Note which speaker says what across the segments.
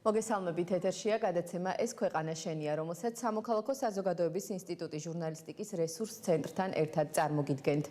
Speaker 1: მოგესალმებით ეთერშია გადაცემა ეს ქვეყანა შენია, რომელსაც სამოქალაქო საზოგადოების ინსტიტუტის ჟურნალისტიკის რესურს ცენტრთან ერთად წარმოგიდგენთ.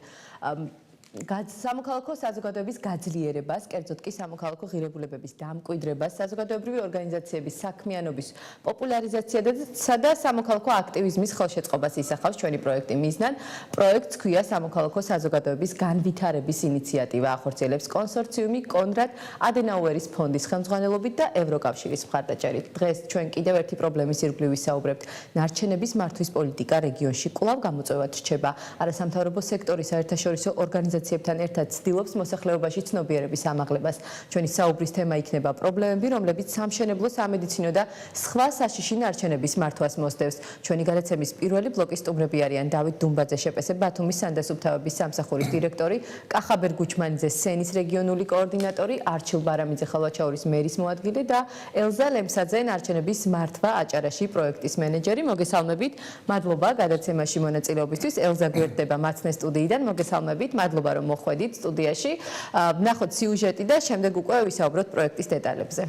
Speaker 1: სამოქალაქო საზოგადოების გაძლიერებას, კერძოდ კი სამოქალაქო ღირებულებების დამკვიდრებას, საზოგადოებრივი ორგანიზაციების საქმიანობის პოპულარიზაციასა და სამოქალაქო აქტივიზმის ხელშეწყობას ისახავს ჩვენი პროექტი მიზნად. პროექტს ქვია სამოქალაქო საზოგადოების განვითარების ინიციატივა, ახორციელებს კონსორციუმი კონრად ადენაუერის ფონდის ხელმძღვანელობით და ევროკავშირის მხარდაჭერით. დღეს ჩვენ კიდევ ერთი პრობლემის ირგვლივ ვისაუბრებთ. ნარჩენების მართვის პოლიტიკა რეგიონში კვლავ გამოწვევად რჩება. არასამთავრობო სექტორის საერთაშორისო ორგანიზაციებთან ერთად ცდილობს მოსახლეობაში ცნობიერების ამაღლებას. ჩვენი საუბრის თემა იქნება პრობლემები, რომლებიც სამშენებლო, სამედიცინო და სხვა საშიში ნარჩენების მართვას მოსდევს. ჩვენი გადაცემის პირველი ბლოკის სტუმრები არიან დავით დუმბაძე შეპესე, ბათუმის სანდასუფთავების სამსახურის დირექტორი, კახაბერ გუჩმანიძე სენის რეგიონული კოორდინატორი, არჩილ ბარამიძე ხალვაჩაურის მერის მოადგილე და ელზა ლემსაძე ნარჩენების მართვა აჭარაში პროექტის მენეჯერი. მოგესალმებით, მადლობა გადაცემაში მონაწილეობისთვის. ელზა გვერდება მაცნე სტუდიიდან. მოგესალმებით, მადლობა რომ მოხვედით სტუდიაში. ვნახოთ სიუჟეტი და შემდეგ უკვე ვისაუბროთ პროექტის დეტალებზე.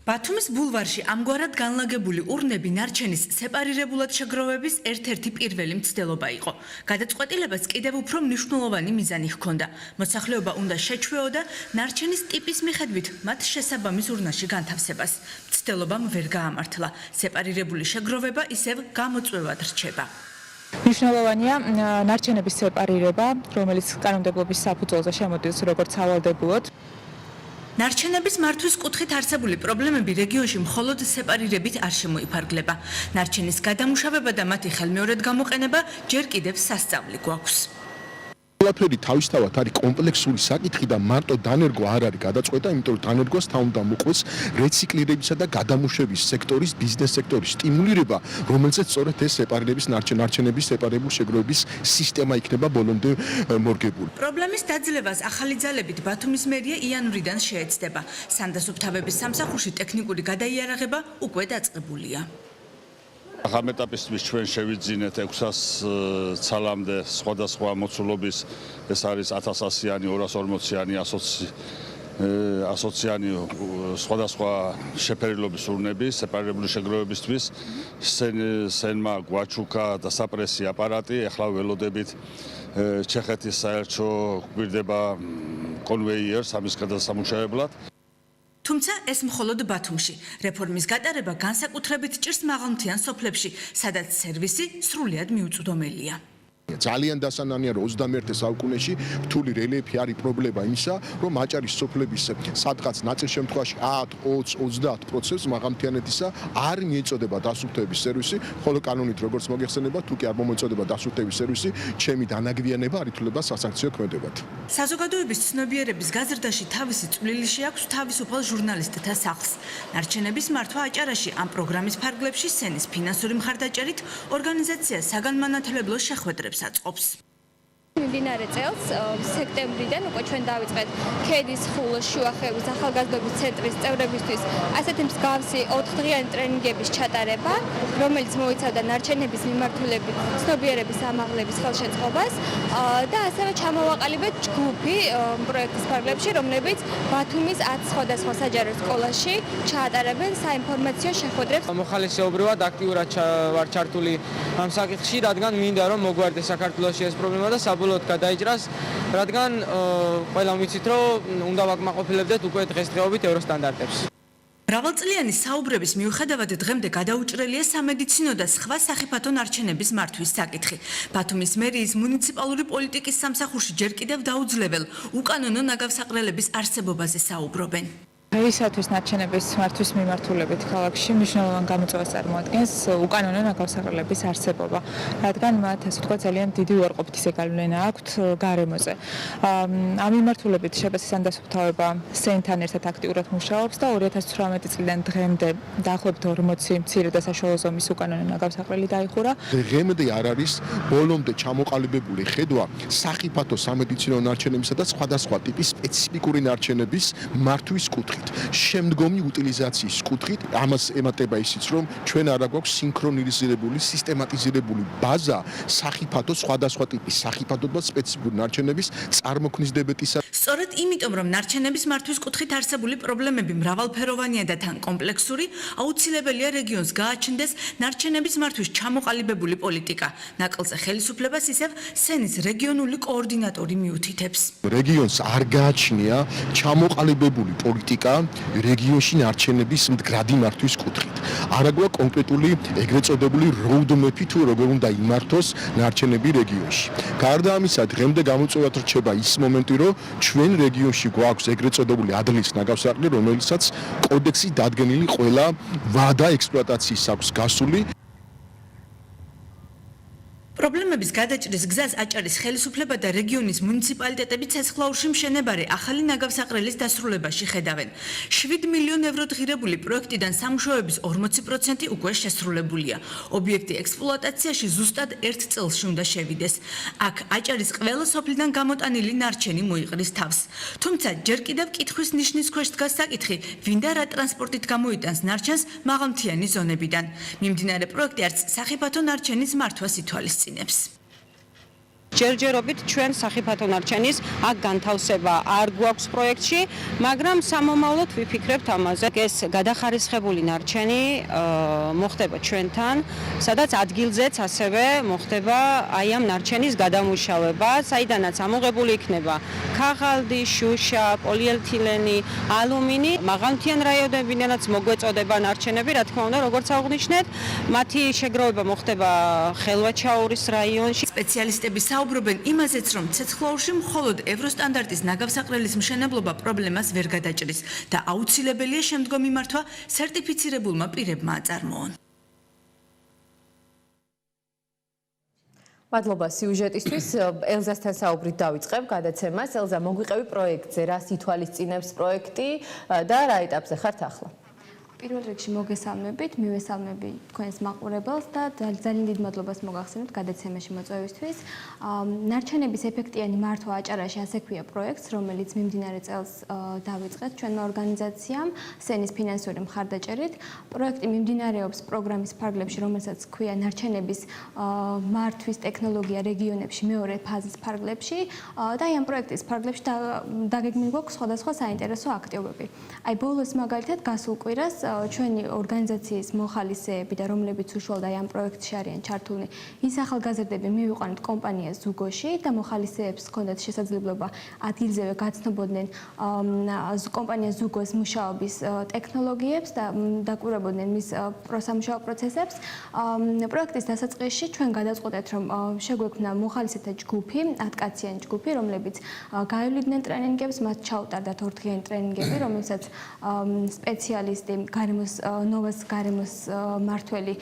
Speaker 2: ბათუმის ბულვარში ამგვარად განლაგებული ურნები ნარჩენის სეპარირებულად შეგროვების ერთ-ერთი პირველი მცდელობა იყო. გადაწყვეტილებას კიდევ უფრო მნიშვნელოვანი მიზანი ჰქონდა. მოსახლეობა უნდა შეჩვეოდა ნარჩენის ტიპის მიხედვით მათ შესაბამის ურნაში განთავსებას. მცდელობამ ვერ გაამართლა. სეპარირებული შეგროვება ისევ გამოწვევად რჩება.
Speaker 3: მნიშვნელოვანია ნარჩენების სეპარირება, რომელიც კანონმდებლობის საფუძველზე შემოდის როგორც სავალდებულოდ.
Speaker 2: ნარჩენების მართვის კუთხით არსებული პრობლემები რეგიონში მხოლოდ სეპარირებით არ შემოიფარგლება. ნარჩენის გადამუშავება და მათი ხელმეორედ გამოყენება ჯერ კიდევ სასწავლი გვაქვს.
Speaker 4: ყველაფერი თავისთავად არის კომპლექსური საკითხი და მარტო დანერგვა არ არის გადაწყვეტა, იმიტომ რომ დანერგვას თან უნდა მოყვეს რეციკლირებისა და გადამუშავების სექტორის, ბიზნეს სექტორის სტიმულირება, რომელზეც სწორედ ეს სეპარირების ნარჩენების სეპარირებული შეგროვების სისტემა იქნება ბოლომდე მორგებული.
Speaker 2: პრობლემის დაძლევას ახალი ძალებით ბათუმის მერია იანვრიდან შეეცდება. სანდასუფთავების სამსახურში ტექნიკური გადაიარაღება უკვე დაწყებულია.
Speaker 5: ახალ ეტაპისთვის ჩვენ შევიძინეთ 600 ცალამდე სხვადასხვა მოცულობის, ეს არის 1100-იანი, 240-იანი ასოციანი სხვადასხვა შეფერილობის ურნები სეპარირებული შეგროვებისთვის. სენმა გვაჩუქა და საპრესი აპარატი, ახლა ველოდებით ჩეხეთის საელჩო გვირდება კონვეიერს ამის გადასამუშავებლად.
Speaker 2: თუმცა ეს მხოლოდ ბათუმში. რეფორმის გატარება განსაკუთრებით ჭირს მაღალმთიან სოფლებში, სადაც სერვისი სრულიად მიუწვდომელია.
Speaker 4: ძალიან დასანანია რომ 21 საუკუნეში რთული რელიეფი არის პრობლემა იმისა, რომ აჭარის სოფლების სადღაც ნაწილ შემთხვევაში 10, 20, 30% მაღალმთიანეთისა არ მიეწოდება დასუფთავების სერვისი, ხოლო კანონით როგორც მოგეხსენება, თუ კი არ მომეწოდება დასუფთავების სერვისი, ჩემი დანაგვიანება არ ითვლება სასანქციო ქმედებად.
Speaker 2: საზოგადოების ცნობიერების გაზრდაში თავისი წვლილი შეაქვს თავისუფალ ჟურნალისტთა სახლს. ნარჩენების მართვა აჭარაში ამ პროგრამის ფარგლებში სენის ფინანსური მხარდაჭერით ორგანიზაცია საგანმანათლებლო შეხვედრებს აწყობს.
Speaker 6: მიმდინარე წელს სექტემბრიდან უკვე ჩვენ დავიწყეთ ქედის ხულოს შუახევის ახალგაზრდობის ცენტრის წევრებისთვის ასეთი მსგავსი 4დღიანი ტრენინგების ჩატარება, რომელიც მოიცავდა ნარჩენების მიმართულებით ცნობიერების ამაღლების ხელშეწყობას და ასევე ჩამოვაყალიბეთ ჯგუფი პროექტის ფარგლებში, რომლებიც ბათუმის 10 სხვადასხვა საჯარო სკოლაში ჩაატარებენ საინფორმაციო შეხვედრებს.
Speaker 7: მოხალისეობრივად აქტიურად ვარ ჩართული ამ საკითხში, რადგან მინდა რომ მოგვარდეს საქართველოში ეს პრობლემა და საბოლოოდ გადაიჭრას, რადგან ყველამ ვიცით, რომ უნდა ვაკმაყოფილებდეთ უკვე დღესდღეობით ევროსტანდარტებს.
Speaker 2: მრავალწლიანი საუბრების მიუხედავად დღემდე გადაუჭრელია სამედიცინო და სხვა სახიფათო ნარჩენების მართვის საკითხი. ბათუმის მერიის მუნიციპალური პოლიტიკის სამსახურში ჯერ კიდევ დაუძლებელ უკანონო ნაგავსაყრელების არსებობაზე საუბრობენ.
Speaker 3: დღეისათვის ნარჩენების მართვის მიმართულებით ქალაქში მნიშვნელოვან გამოწვევას წარმოადგენს უკანონო ნაგავსაყრელების არსებობა, რადგან მათ ასე ვთქვათ ძალიან დიდი უარყოფითი ზეგავლენა აქვთ გარემოზე. ამ მიმართულებით შეპესე სანდასუფთავება სენთან ერთად აქტიურად მუშაობს და 2018 წლიდან დღემდე დაახლოებით 40 მცირე და საშუალო ზომის უკანონო ნაგავსაყრელი დაიხურა.
Speaker 4: დღემდე არ არის ბოლომდე ჩამოყალიბებული ხედვა სახიფათო სამედიცინო ნარჩენებისა და სხვადასხვა ტიპის სპეციფიკური ნარჩენების მართვის კუთხით. კუთხით, შემდგომი უტილიზაციის კუთხით, ამას ემატება ისიც, რომ ჩვენ არა გვაქვს სინქრონიზირებული, სისტემატიზირებული ბაზა სახიფათო, სხვადასხვა ტიპის სახიფათო და სპეციფიკური ნარჩენების წარმოქმნის დებეტისა.
Speaker 2: სწორედ იმიტომ, რომ ნარჩენების მართვის კუთხით არსებული პრობლემები მრავალფეროვანია და თან კომპლექსური, აუცილებელია რეგიონს გააჩნდეს ნარჩენების მართვის ჩამოყალიბებული პოლიტიკა. ნაკლზე ხელისუფლებას ისევ სენის რეგიონული კოორდინატორი მიუთითებს.
Speaker 4: რეგიონს არ გააჩნია ჩამოყალიბებული პოლიტიკა რეგიონში ნარჩენების მდგრადი მართვის კუთხით. არა გვაქვს კონკრეტული ეგრეთ წოდებული roadmap-ი თუ როგორ უნდა იმართოს ნარჩენები რეგიონში. გარდა ამისა, დღემდე გამოწვევად რჩება ის მომენტი, რომ ჩვენ რეგიონში გვაქვს ეგრეთ წოდებული ადლის ნაგავსაყრელი, რომელსაც კოდექსი დადგენილი ყველა ვადა ექსპლუატაციის აქვს გასული.
Speaker 2: პრობლემების გადაჭრის გზას აჭარის ხელისუფლება და რეგიონის მუნიციპალიტეტები ცეცხლაურში მშენებარე ახალი ნაგავსაყრელის დასრულებაში ხედავენ. 7 მილიონ ევროთ ღირებული პროექტიდან სამუშაოების 40% უკვე შესრულებულია. ობიექტი ექსპლუატაციაში ზუსტად 1 წელში უნდა შევიდეს. აქ აჭარის ყველა სოფლიდან გამოტანილი ნარჩენი მოიყრის თავს. თუმცა ჯერ კიდევ კითხვის ნიშნის ქვეშ დგას საკითხი, ვინ და რა ტრანსპორტით გამოიტანს ნარჩენს მაღალმთიანი ზონებიდან. მიმდინარე პროექტი არც სახიფათო ნარჩენის მართვას ითვალისწინებს.
Speaker 8: ჯერჯერობით ჩვენ სახიფათო ნარჩენის აქ განთავსება არ გვაქვს პროექტში, მაგრამ სამომავლოდ ვიფიქრებთ ამაზე. ეს გადახარისხებული ნარჩენი მოხდება ჩვენთან, სადაც ადგილზეც ასევე მოხდება აი ამ ნარჩენის გადამუშავება, საიდანაც ამოღებული იქნება ქაღალდი, შუშა, პოლიეთილენი, ალუმინი. მაღალმთიან რაიონებიდანაც მოგვეწოდება ნარჩენები, რა თქმა უნდა, როგორც აღნიშნეთ, მათი შეგროვება მოხდება ხელვაჩაურის რაიონში.
Speaker 2: სპეციალისტები საუბრობენ იმაზეც, რომ ცეცხლაურში მხოლოდ ევროსტანდარტის ნაგავსაყრელის მშენებლობა პრობლემას ვერ გადაჭრის და აუცილებელია შემდგომი მართვა სერტიფიცირებულმა პირებმა აწარმოონ.
Speaker 1: მადლობა სიუჟეტისთვის. ელზასთან საუბრით დავიწყებ გადაცემას. ელზა, მოგვიყევი პროექტზე, რას ითვალისწინებს პროექტი და რა ეტაპზე ხართ ახლა?
Speaker 6: პირველ რიგში მოგესალმებით, მივესალმები თქვენს მაყურებელს და ძალიან დიდ მადლობას მოგახსენებთ გადაცემაში მოწვევისთვის. ნარჩენების ეფექტიანი მართვა აჭარაში ასე ქვია პროექტს, რომელიც მიმდინარე წელს დავიწყეთ ჩვენმა ორგანიზაციამ სენის ფინანსური მხარდაჭერით. პროექტი მიმდინარეობს პროგრამის ფარგლებში, რომელსაც ქვია ნარჩენების მართვის ტექნოლოგია რეგიონებში მეორე ფაზის ფარგლებში და ამ პროექტის ფარგლებში დაგეგმილი გვაქვს სხვადასხვა საინტერესო აქტივობები. აი ბოლოს მაგალითად გასულ კვირას ჩვენი ორგანიზაციის მოხალისეები და რომლებიც უშუალოდ ამ პროექტში არიან ჩართულნი, ის ახალგაზრდები მივიყვანეთ კომპანია ზუგოში და მოხალისეებს ჰქონდათ შესაძლებლობა ადგილზევე გაცნობოდნენ კომპანია ზუგოს მუშაობის ტექნოლოგიებს და დაკვირვებოდნენ მის სამუშაო პროცესებს. პროექტის დასაწყისში ჩვენ გადაწყვეტეთ, რომ შეგვექმნა მოხალისეთა ჯგუფი, 10 კაციანი ჯგუფი, რომლებიც გაივლიდნენ ტრენინგებს, მათ ჩაუტარდათ 2 დღიანი ტრენინგები, რომელსაც სპეციალისტი ნოვას გარემოს მართველი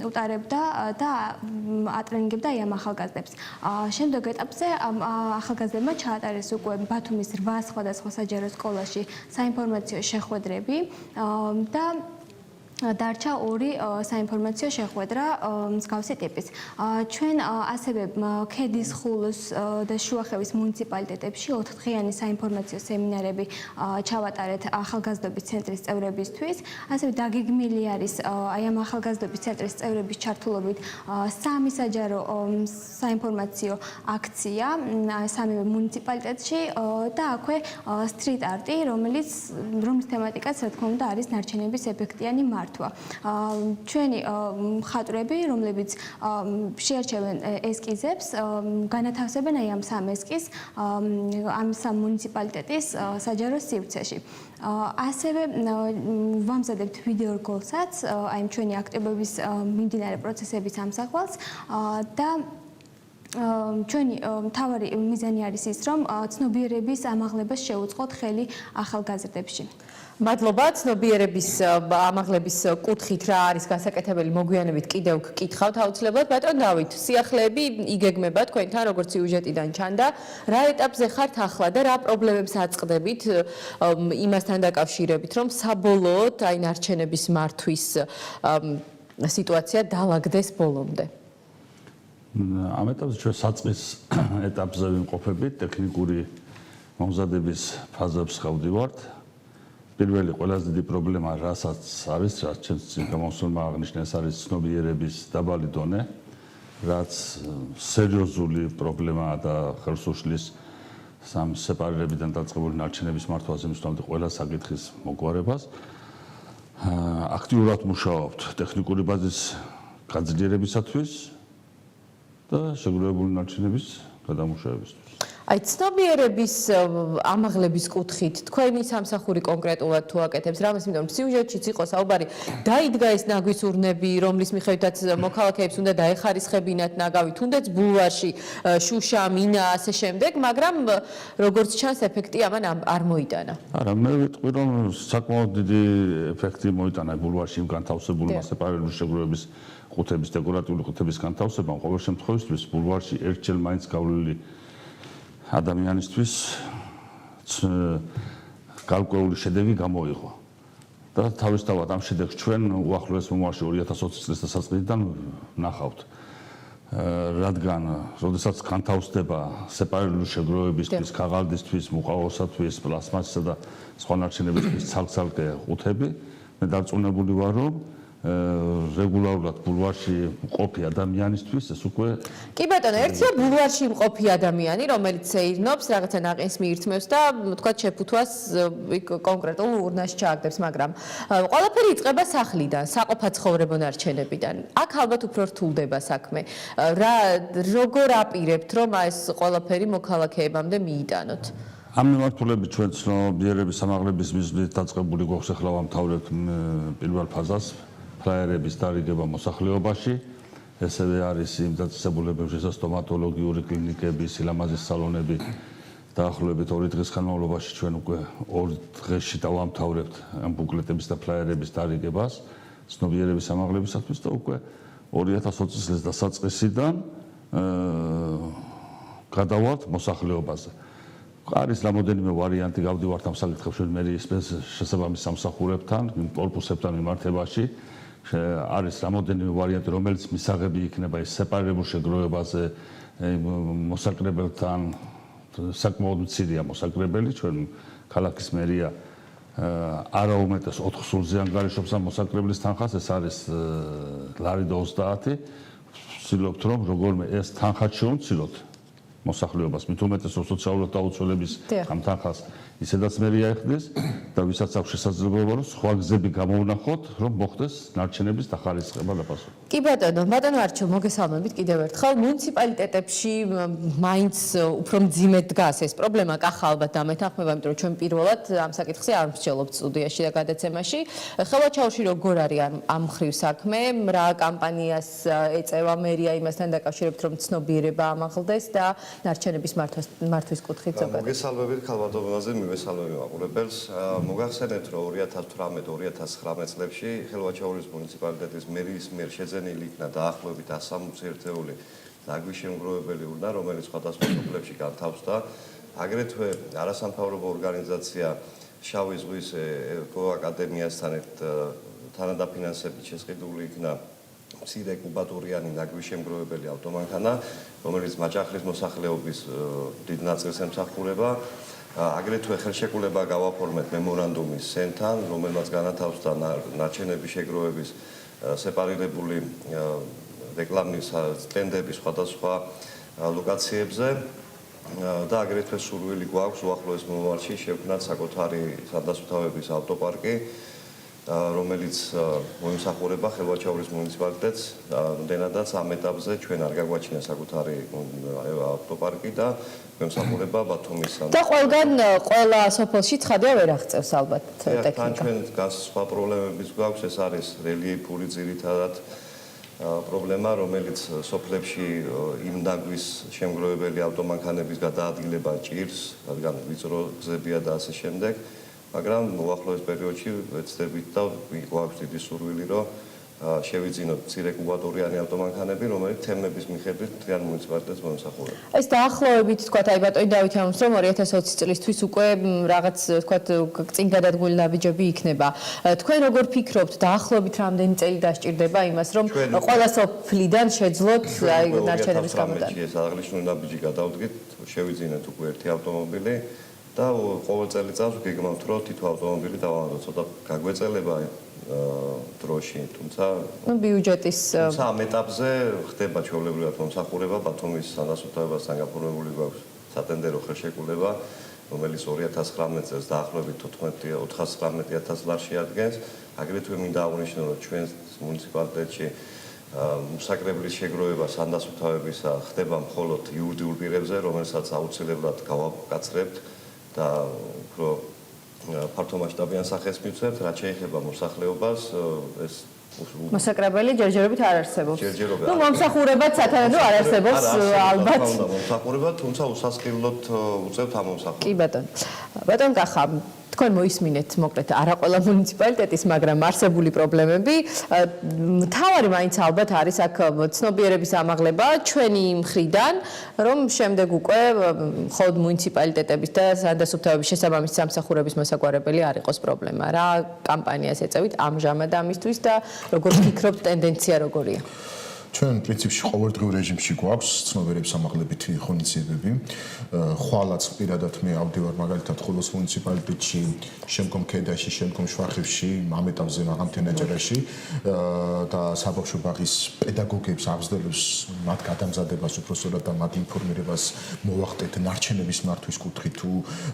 Speaker 6: უტარებდა და ატრენინგებდა ამ ახალგაზრდებს. შემდეგ ეტაპზე ახალგაზრდებმა ჩაატარეს უკვე ბათუმის 8 სხვადასხვა საჯარო სკოლაში საინფორმაციო შეხვედრები და დარჩა 2 საინფორმაციო შეხვედრა მსგავსი ტიპის. ჩვენ ასევე ქედის, ხულოს და შუახევის მუნიციპალიტეტებში 4 დღიანი საინფორმაციო სემინარები ჩავატარეთ ახალგაზრდობის ცენტრის წევრებისთვის. ასევე დაგეგმილი არის აი ამ ახალგაზრდობის ცენტრის წევრების ჩართულობით 3 საჯარო საინფორმაციო აქცია 3 მუნიციპალიტეტში და აქვე street art-ი, რომლის თემატიკაც რა თქმა უნდა არის ნარჩენების ეფექტიანი მართვა. ჩვენი მხატვრები, რომლებიც შეარჩევენ ესკიზებს, განათავსებენ აი ამ 3 ესკიზს ამ 3 მუნიციპალიტეტის საჯარო სივრცეში. ასევე ვამზადებთ ვიდეო რგოლსაც აი ჩვენი აქტივობის მიმდინარე პროცესების ამსახველს და ჩვენი მთავარი მიზანი არის ის, რომ ცნობიერების ამაღლებას შევუწყოთ ხელი ახალგაზრდებში.
Speaker 1: მადლობა. ცნობიერების ამაღლების კუთხით რა არის გასაკეთებელი, მოგვიანებით კიდევ გკითხავთ აუცილებლად. ბატონ დავით, სიახლეები იგეგმება თქვენთან, როგორც სიუჟეტიდან ჩანდა. რა ეტაპზე ხართ ახლა და რა პრობლემებს აწყდებით იმასთან დაკავშირებით, რომ საბოლოოდ აი ნარჩენების მართვის სიტუაცია დაალაგდეს ბოლომდე?
Speaker 5: ამ ეტაპზე ჩვენ საწყის ეტაპზე ვიმყოფებით, ტექნიკური მომზადების ფაზებს ხავდივართ. პირველი ყველაზე დიდი პრობლემა რასაც არის, რაც ჩემს წინ გამოსულმა აღნიშნე, ეს არის ცნობიერების დაბალი დონე, რაც სერიოზული პრობლემაა და ხელს უშლის სამ სეპარირებიდან დაწყებული ნარჩენების მართვაზე მსვლელობდი ყველა საკითხის მოგვარებას. აქტიურად მუშაობთ ტექნიკური ბაზის გაძლიერებისათვის და შეგროვებული ნარჩენების გადამუშავებისთვის.
Speaker 1: აი ცნობიერების ამაღლების კუთხით თქვენი სამსახური კონკრეტულად თუ აკეთებს რამეს, იმიტომ რომ სიუჟეტშიც იყო საუბარი, დაიდგა ეს ნაგვის ურნები, რომლის მიხედვითაც მოქალაქეებს უნდა დაეხარისხებინათ ნაგავი, თუნდაც ბულვარში, შუშა, მინა, ასე შემდეგ, მაგრამ როგორც ჩანს, ეფექტი ამან არ მოიტანა.
Speaker 5: არა, მე ვიტყვი, რომ საკმაოდ დიდი ეფექტი მოიტანა ბულვარში იმ განთავსებულმა სეპარირებული შეგროვების ყუთების, დეკორატიული ყუთების განთავსებამ. ყოველ შემთხვევაში ბულვარში ერთჯერ მაინც გავლილი ადამიანისთვის გარკვეული შედეგი გამოიღო. და თავისთავად ამ შედეგს ჩვენ უახლოეს მომავალში 2020 წლის დასაწყისიდან ვნახავთ. რადგან როდესაც განთავსდება სეპარირებული შეგროვებისთვის, ქაღალდისთვის, მუყაოსათვის, პლასმასისა და სხვა ნარჩენებისთვის ცალ-ცალკე ყუთები, მე დარწმუნებული ვარ, რომ რეგულარულად ბულვარში მყოფი ადამიანისთვის ეს უკვე
Speaker 1: კი ბატონო, ერთია ბულვარში მყოფი ადამიანი, რომელიც ეირნობს, რაღაცა ნაყინს მიირთმევს და თქვა შეფუთვას კონკრეტულ ურნაში ჩააგდებს, მაგრამ ყველაფერი იწყება სახლიდან, საყოფაცხოვრებო ნარჩენებიდან. აქ ალბათ უფრო რთულდება საქმე. როგორ აპირებთ, რომ ეს ყველაფერი მოქალაქეებამდე მიიტანოთ?
Speaker 5: ამ მიმართულებით ჩვენ ცნობიერების ამაღლების მიზნით დაწყებული გვაქვს ახლა ვამთავრებთ პირველ ფაზას ფლაიერების დარიგება მოსახლეობაში. ესევე არის იმ დაწესებულებებში სტომატოლოგიური კლინიკები, სილამაზის სალონები. დაახლოებით 2 დღის განმავლობაში ჩვენ უკვე 2 დღეში დავამთავრებთ ამ ბუკლეტების და ფლაიერების დარიგებას ცნობიერების ამაღლებისათვის და უკვე 2020 წლის დასაწყისიდან გადავალთ მოსახლეობაზე. არის რამოდენიმე ვარიანტი გავდივართ ამ საკითხებში მერიის შესაბამის სამსახურებთან, კორპუსებთან მიმართებაში. არის რამოდენიმე ვარიანტი, რომელიც მისაღები იქნება ის სეპარირებულ შეგროვებაზე, მოსაკრებელთან საკმაოდ მცირეა მოსაკრებელი, ჩვენ ქალაქის მერია არა უმეტეს 4 სულზე ანგარიშობს ამ მოსაკრებლის თანხას, ეს არის ლარი და 30. ვცდილობთ, რომ როგორმე ეს თანხა შევუცილოთ მოსახლეობას, მით უმეტეს სოციალურად დაუცველების ამ თანხას ისედაც მერია ეხდეს და ვისაც აქვს შესაძლებლობა, რომ სხვა გზები გამოვნახოთ, რომ მოხდეს ნარჩენების დახარისხება და პასუხი.
Speaker 1: კი ბატონო, არჩილ, მოგესალმებით კიდევ ერთხელ. მუნიციპალიტეტებში მაინც უფრო მძიმედ დგას ეს პრობლემა, კახა ალბათ დამეთანხმება, იმიტომ რომ ჩვენ პირველად ამ საკითხზე არ მსჯელობთ სტუდიაში და გადაცემაში. ხელვაჩაურში როგორ არის ამ მხრივ საქმე, რა კამპანიას ეწევა მერია იმასთან დაკავშირებით, რომ ცნობიერება ამაღლდეს და ნარჩენების მართვის კუთხით ზოგადად.
Speaker 9: მოგესალმებით ქალბატონაზე, მივესალმები მაყურებელს. მოგახსენეთ, რომ 2018-2019 წლებში ხელვაჩაურის მუნიციპალიტეტის მერიის მიერ შეძენილი იქნა დაახლოებით 160 ერთეული ნაგვის შემგროვებელი ურნა, რომელიც სხვადასხვა სოფლებში განთავსდა. აგრეთვე არასამთავრობო ორგანიზაცია შავი ზღვის ეკოაკადემიასთან თანადაფინანსებით შესყიდული იქნა მცირე კუბატურიანი ნაგვის შემგროვებელი ავტომანქანა, რომელიც მაჭახლის მოსახლეობის დიდ ნაწილს ემსახურება. აგრეთვე ხელშეკრულება გავაფორმეთ მემორანდუმის სენთან, რომელმაც განათავსდა ნარჩენების შეგროვების სეპარირებული რეკლამის სტენდები სხვადასხვა ლოკაციებზე და აგრეთვე სურვილი გვაქვს უახლოეს მომავალში შევქმნათ საკუთარი სადასუფთავების ავტოპარკი, რომელიც მოიმსახურება ხელვაჩაურის მუნიციპალიტეტს. რამდენადაც ამ ეტაპზე ჩვენ არ გაგვაჩინა საკუთარი ავტოპარკი და მომსახურება ბათუმის.
Speaker 1: და ყველა სოფელში ცხადია ვერ აღწევს ალბათ ტექნიკა.
Speaker 9: თან ჩვენ სხვა პრობლემებიც გვაქვს, ეს არის რელიეფური ძირითადად პრობლემა, რომელიც სოფლებში იმ ნაგვის შემგროვებელი ავტომანქანების გადაადგილება ჭირს, რადგან ვიწრო გზებია და ასე შემდეგ. მაგრამ უახლოეს პერიოდში ვეცდებით და გვაქვს დიდი სურვილი, რომ შევიძინოთ მცირე კუბატურიანი ავტომანქანები, რომელიც თემების მიხედვით მთლიან მუნიციპალიტეტს მომსახურება.
Speaker 1: ეს დაახლოებით თქვათ, აი ბატონი დავით ამბობს, რომ 2020 წლისთვის უკვე რაღაც თქვათ წინ გადადგმული ნაბიჯები იქნება. თქვენ როგორ ფიქრობთ, დაახლოებით რამდენი წელი დასჭირდება იმას, რომ ყველა სოფლიდან შეძლოთ აი ნარჩენების გამოტანა?
Speaker 9: ეს აღნიშნული ნაბიჯი გადავდგით, შევიძინეთ უკვე ერთი ავტომობილი და ყოველ წელიწადს გეგმავთ, რომ თითო ავტომობილი დავანადოთ, ცოტა გაგვეწელება დროში, თუმცა
Speaker 1: ბიუჯეტის
Speaker 9: ამ ეტაპზე ხდება ჩვეულებრივად მომსახურება ბათუმის სანასოფლარებასთან გაფორმებული გვაქვს სატენდერო ხელშეკრულება, რომელიც 2019 წელს დაახლოებით 419,000 ლარს შეადგენს. აგრეთვე მინდა აღვნიშნო, რომ ჩვენს მუნიციპალიტეტში მოსაკრებლის შეგროვება სანდასუფთავებისა ხდება მხოლოდ იურიდიულ პირებზე, რომელსაც აუცილებლად გავაკაცრებთ და უფრო ფართომასშტაბიან სახეს მივცემთ, რაც შეეხება მოსახლეობას, ეს
Speaker 1: მოსაკრებელი ჯერჯერობით არ არსებობს.
Speaker 9: ჯერჯერობით.
Speaker 1: მომსახურებაც სათანადო არ არსებობს ალბათ.
Speaker 9: მომსახურება, თუმცა უსასყიდლოდ უწევთ ამ მომსახურებას.
Speaker 1: კი ბატონო. ბატონ კახა, თქვენ მოისმინეთ მოკლედ არა ყველა მუნიციპალიტეტის, მაგრამ არსებული პრობლემები. მთავარი მაინც ალბათ არის აქ ცნობიერების ამაღლება ჩვენი მხრიდან, რომ შემდეგ უკვე მხოლოდ მუნიციპალიტეტების და სანდასუფთავების შესაბამისი სამსახურების მოსაგვარებელი არ იყოს პრობლემა. რა კამპანიას ეწევით ამჟამად ამისთვის და როგორ ფიქრობთ, ტენდენცია როგორია?
Speaker 4: ჩვენ პრინციპში ყოველდღიურ რეჟიმში გვაქვს ცნობიერების ამაღლებითი ღონისძიებები. ხვალაც პირადად მე ავდივარ მაგალითად ხულოს მუნიციპალიტეტში, შემდგომ ქედაში, შემდგომ შვახებში, ამ ეტაპზე მაღალმთიან აჭარაში და საბავშვო ბაღის პედაგოგებს აღზრდელებს მათ გადამზადებას უბრალოდ და მათ ინფორმირებას მოვახდეთ ნარჩენების მართვის კუთხით თუ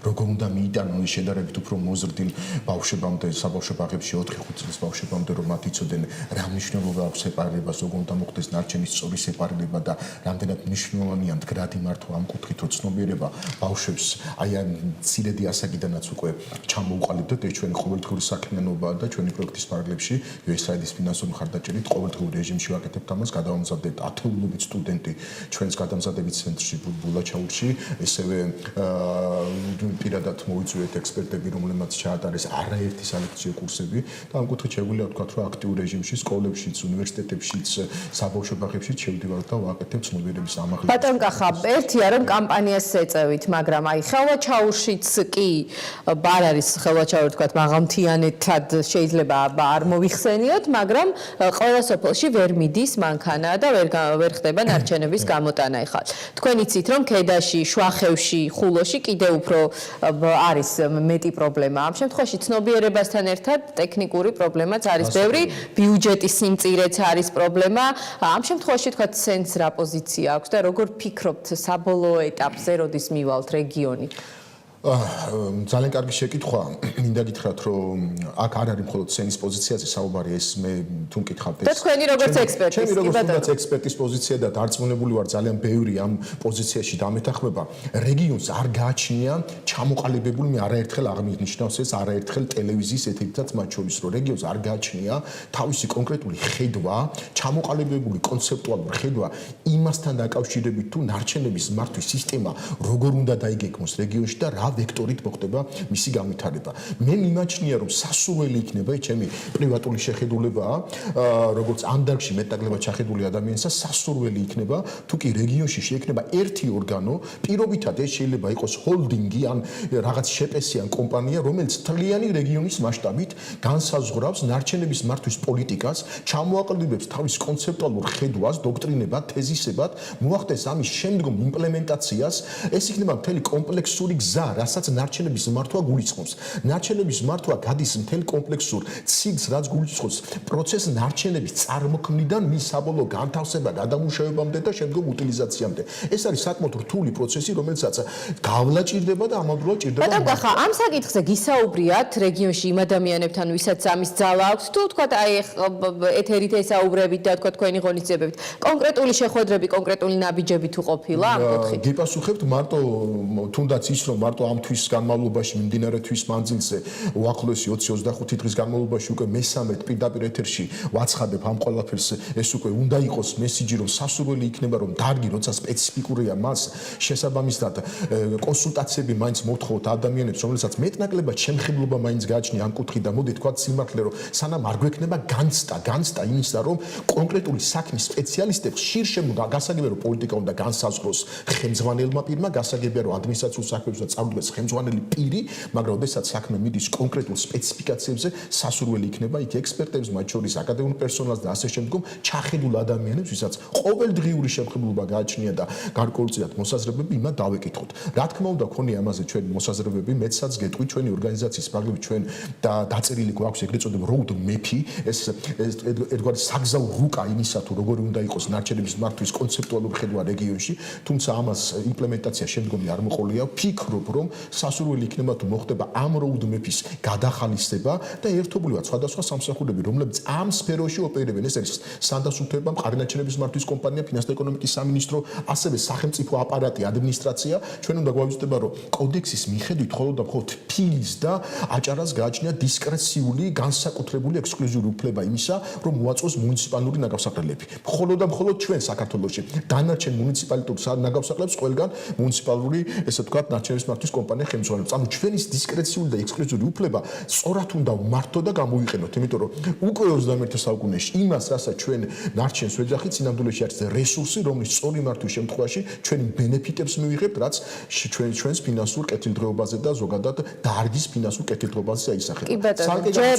Speaker 4: როგორ უნდა მიიტანონ შედარებით უფრო მოზრდილ ბავშვებამდე საბავშვო ბაღებში 4-5 წლის ბავშვებამდე რომ მათ იცოდნენ რა მნიშვნელობა აქვს სეპარირებას, როგორ უნდა მოხდეს ნარჩენის სწორი სეპარირება და რამდენად მნიშვნელოვანია მდგრადი მართვა ამ კუთხით რომ ცნობიერება ბავშვებს აი ამ ცირედი ასაკიდანაც უკვე ჩამოუყალიბდეთ ეს ჩვენი ყოველდღიური საქმიანობაა და ჩვენი პროექტის პარალელში USAID-ის ფინანსური მხარდაჭერით ყოველდღიურ რეჟიმში ვაკეთებთ ამას გადავამზადეთ ათეულობით სტუდენტი ჩვენს გადამზადების ცენტრში ბულაჩაურში ესევე პირადად მოვიწვიეთ ექსპერტები რომლებმაც ჩაატარეს არაერთი სალექციო კურსები და ამ კუთხით შეგვიძლია ვთქვათ რომ აქტიურ რეჟიმში სკოლებშიც უნივერსიტეტებშიც საბავშვო ბაღებში შევდივართ და ვაკეთებ ცნობიერების ამაღლებას.
Speaker 1: ბატონ კახა, ერთია რომ კამპანიას ეწევით, მაგრამ აი ხელვაჩაურშიც კი არ არის ხელვაჩაური თქვათ მაღალმთიანეთად შეიძლება არ მოიხსენიოთ, მაგრამ ყველა სოფელში ვერ მიდის მანქანა და ვერ ხდება ნარჩენების გამოტანა ეხლა. თქვენ იცით რომ ქედაში, შვახევში, ხულოში კიდევ უფრო არის მეტი პრობლემა. ამ შემთხვევაში ცნობიერებასთან ერთად ტექნიკური პრობლემაც არის ბევრი, ბიუჯეტის სიმწირეც არის პრობლემა. ამ შემთხვევაში თქვა სენს რა პოზიცია აქვს და როგორ ფიქრობთ საბოლოო ეტაპზე როდის მივალთ რეგიონი?
Speaker 4: ძალიან კარგი შეკითხვა. მინდა გითხრათ, რომ აქ არ არის მხოლოდ სენის პოზიციაზე საუბარი, ეს მე თუ მკითხავთ ეს.
Speaker 1: და თქვენი როგორც ექსპერტის,
Speaker 4: ჩემი როგორც ექსპერტის პოზიცია და დარწმუნებული ვარ ძალიან ბევრი ამ პოზიციაში დამეთანხმება. რეგიონს არ გააჩნია ჩამოყალიბებული, მე არაერთხელ აღნიშნავს ეს არაერთხელ ტელევიზიის ეთერითაც მათ შორის, რომ რეგიონს არ გააჩნია თავისი კონკრეტული ხედვა, ჩამოყალიბებული კონცეპტუალური ხედვა იმასთან დაკავშირებით თუ ნარჩენების მართვის სისტემა როგორ უნდა დაიგეგმოს რეგიონში და რა ვექტორით მოხდება მისი განვითარება. მე მიმაჩნია რომ სასურველი იქნება ჩემი პრივატული შეხედულებაა, როგორც ამ დარგში მეტნაკლებად ჩახედული ადამიანისა სასურველი იქნება თუ კი რეგიონში შეექნება ერთი ორგანო, პირობითად ეს შეიძლება იყოს ჰოლდინგი ან რაღაც შეპესიან კომპანია, რომელიც თლიანი რეგიონის მასშტაბით განსაზღვრავს ნარჩენების მართვის პოლიტიკას, ჩამოაყალიბებს თავის კონცეპტუალურ ხედვას, დოქტრინებად, თეზისებად, მოახდენს ამის შემდგომ იმპლემენტაციას, ეს იქნება მთელი კომპლექსური გზა, რასაც ნარჩენების მართვა გულისხმობს. ნარჩენების მართვა გადის მთელ კომპლექსურ ციკლს, რაც გულისხმობს პროცესს ნარჩენების წარმოქმნიდან მის საბოლოო განთავსება, გადამუშავებამდე და შემდგომ utilizatsiამდე. ეს არის საკმაოდ რთული პროცესი, რომელსაც გავლა ჭირდება და ამავდროულად ჭირდება.
Speaker 1: ბატონ კახა, ამ საკითხზე გისაუბრიათ რეგიონში იმ ადამიანებთან, ვისაც ამის ძალა აქვს, თუ თქვათ აი ეთერით ესაუბრებით და თქვათ თქვენი ღონისძიებებით, კონკრეტული შეხვედრები, კონკრეტული ნაბიჯები თუ ყოფილა ამ კუთხით?
Speaker 4: გიპასუხებთ მარტო თუნდაც ის რომ მარტო ამ თვის განმავლობაში მიმდინარე თვის მანძილზე უახლოესი 20-25 დღის განმავლობაში უკვე მესამედ პირდაპირ ეთერში ვაცხადებ ამ ყველაფერს ეს უკვე უნდა იყოს მესიჯი რომ სასურველი იქნება რომ დარგი როცა სპეციფიკურია მას შესაბამისად კონსულტაციები მაინც მოთხოვთ ადამიანებს რომელსაც მეტნაკლებად შემხებლობა მაინც გააჩნია ამ კუთხით და მოდი თქვა სიმართლე რომ სანამ არ გვექნება განცდა იმისა რომ კონკრეტული საქმის სპეციალისტებს შირშემო გასაგებია რომ პოლიტიკა უნდა განსაზღვროს ხელმძღვანელმა პირმა გასაგებია რომ ადმინისტრაციულ საქმეებსა წავიდეს უახლოეს ხელმძღვანელი პირი, მაგრამ ოდესაც საქმე მიდის კონკრეტულ სპეციფიკაციებზე, სასურველი იქნება იქ ექსპერტებს, მათ შორის აკადემიურ პერსონალს და ასე შემდგომ ჩახედულ ადამიანებს, ვისაც ყოველდღიური შემხებლობა გააჩნია და გარკვეულწილად მოსაზრებები იმათ დავეკითხოთ. Რა თქმა უნდა, ქონია ამაზე ჩვენი მოსაზრებები, მეცაც გეტყვით ჩვენი ორგანიზაციის ფარგლებში ჩვენ და დაწერილი გვაქვს ეგრეთ წოდებული road map-ი, ეს ერთგვარი საგზაო რუკა იმისა თუ როგორი უნდა იყოს ნარჩენების მართვის კონცეპტუალური ხედვა რეგიონში, თუმცა ამას იმპლემენტაცია შემდგომი არ მოყოლია. ვფიქრობ, რომ სასურველი იქნება თუ მოხდება ამ road map-ის გადახალისება და ერთობლივად სხვადასხვა სამსახურები, რომლებიც ამ სფეროში ოპერირებენ, ეს არის სანდასუფლება, მყარნარჩენების მართვის კომპანია, ფინანსთა და ეკონომიკის სამინისტრო, ასევე სახელმწიფო აპარატი, ადმინისტრაცია, ჩვენ უნდა გვავიზიტება, რომ კოდექსის მიხედვით მხოლოდ და მხოლოდ ფილის და აჭარას გააჩნია დისკრეციული, განსაკუთრებული ექსკლუზიური უფლება იმისა, რომ მოაწყვეს მუნიციპალური ნაგავსაყრელები. მხოლოდ და მხოლოდ ჩვენ საქართველოში დანარჩენ მუნიციპალიტურ ნაგავსაყრელებს ყველგან მუნიციპალური, ესე ვთქვათ, ნარჩენების მართვის კომპანია ხელმძღვანელობს. ანუ ჩვენი დისკრეციული და ექსკლუზიური უფლება სწორად უნდა ვმართოთ და გამოვიყენოთ, იმიტომ რომ უკვე 21 საუკუნეში იმას, რასაც ჩვენ ნარჩენს ვეძახით, სინამდვილეში არის რესურსი, რომლის სწორი მართვის შემთხვევაში ჩვენი ბენეფიტებს მივიღებთ, რაც ჩვენს ფინანსურ კეთილდღეობაზე და ზოგადად დარგის ფინანსურ კეთილდღეობაზე აისახება.
Speaker 1: კი ბატონო, ჯერ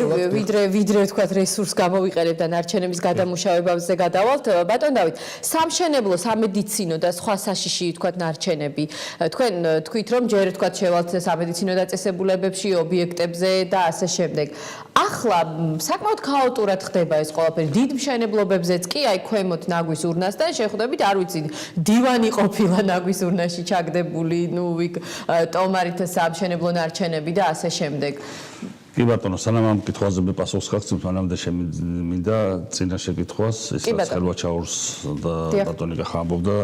Speaker 1: ვიდრე ვთქვათ რესურს გამოვიყენებთ და ნარჩენების გადამუშავებაზე გადავალთ, ბატონ დავით, სამშენებლო, სამედიცინო და სხვა საშიში ვთქვათ ნარჩენები. თქვენ თქვით, რომ ჯერ ვთქვათ შევალთ სამედიცინო დაწესებულებებში, ობიექტებზე და ასე შემდეგ. ახლა საკმაოდ ქაოტურად ხდება ეს ყველაფერი. დიდ მშენებლობებზეც კი, აი ქვემოთ ნაგვის ურნასთან შეხვდებით, არ ვიცი, დივანი ყოფილა ნაგვის ურნაში ჩაგდებული, ნუ იქ ტომარით სამშენებლო ნარჩენები და ასე შემდეგ.
Speaker 5: კი ბატონო, სანამ ამ კითხვაზე მე პასუხს გაგცემ, მანამდე შემინდა წინა შეკითხვას, ის რაც ხელვაჩაურს და ბატონიკა ხამბობდა,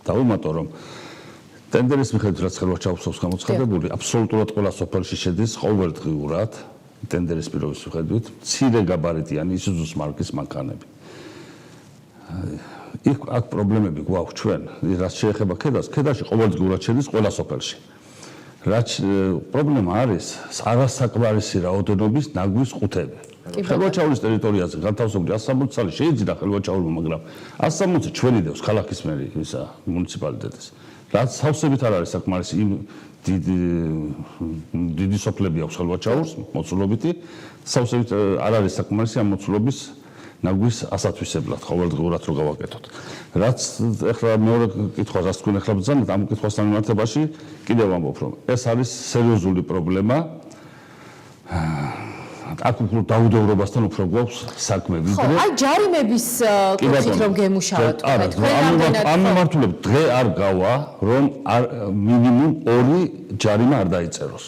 Speaker 5: დავუმატო, რომ ტენდერის მიხედვით რაც ხელვაჩაურს გამოცხადებული, აბსოლუტურად ყველა სოფელში შედის ყოველდღიურად ტენდერის პირობის მიხედვით მცირე გაბარიტიანი იზუზუს მარკის მანქანები. აქ პრობლემები გვაქვს ჩვენ, რაც შეეხება ქედას, ქედაში ყოველდღიურად შედის ყველა სოფელში. რაც პრობლემა არის არასაკმარისი რაოდენობის ნაგვის ყუთები. ხელვაჩაურის ტერიტორიაზე განთავსებული 160 წელი შეიძლება ხელვაჩაურმა, მაგრამ 160 ჩვენი დევს ქალაქის მერი ისა მუნიციპალიტეტის. რაც სავსებით არ არის საკმარისი იმ დიდი სოფლები აქვს ხელვაჩაურს მოცულობითი, სავსებით არ არის საკმარისი ამ მოცულობის ნაგვის ასათვისებლად ყოველდღურად რო გავაკეთოთ. რაც ეხლა მეორე კითხვა, რაც თქვენ ეხლა ბრძანეთ, ამ კითხვასთან მიმართებაში კიდევ ვამბობ, რომ ეს არის სერიოზული პრობლემა. აქ უფრო დაუდევრობასთან უფრო გვაქვს საქმე ვიდრე.
Speaker 1: ხო, აი ჯარიმების კუთხით რომ გემუშავოთ.
Speaker 5: ამ მიმართულებით დღე არ გავა, რომ მინიმუმ 2 ჯარიმა არ დაიწეროს.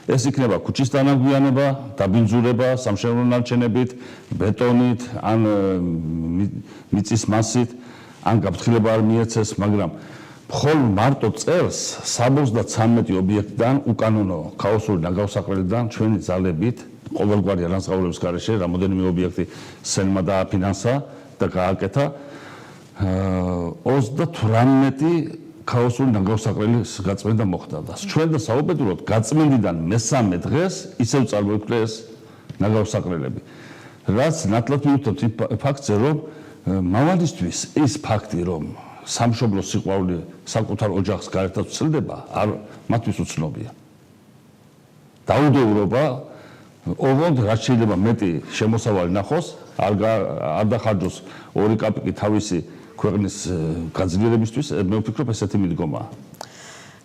Speaker 5: ეს იქნება ქუჩის დანაგვიანება, დაბინძურება, სამშენებლო ნარჩენებით, ბეტონით, ან მიწის მასით, ან გაფრთხილება არ მიეცეს, მაგრამ მხოლოდ მარტო წელს 73 ობიექტიდან უკანონო ქაოსური ნაგავსაყრელიდან ჩვენი ძალებით ყოველგვარი არანსხაურების გარეშე რამოდენიმე ობიექტი სენმა დააფინანსა და გააკეთა 38 ქაოსური ნაგავსაყრელის გაწმენდა მოხდა და ჩვენ და საუბედუროდ გაწმენდიდან მესამე დღეს ისევ წარმოიქმნეს ნაგავსაყრელები. რაც ნათლად მივხვდით ფაქტზე, რომ მავალისთვის ეს ფაქტი, რომ სამშობლოს სიყვარული საკუთარ ოჯახს გარეთაც ვცილდება, მათთვის უცნობია. დაუდევრობა ოღონდ რაც შეიძლება მეტი შემოსავალი ნახოს, არ დახარჯოს 2 კაპიკი თავისი ქვეყნის გაძლიერებისთვის, მე ვფიქრობ ესეთი მიდგომაა.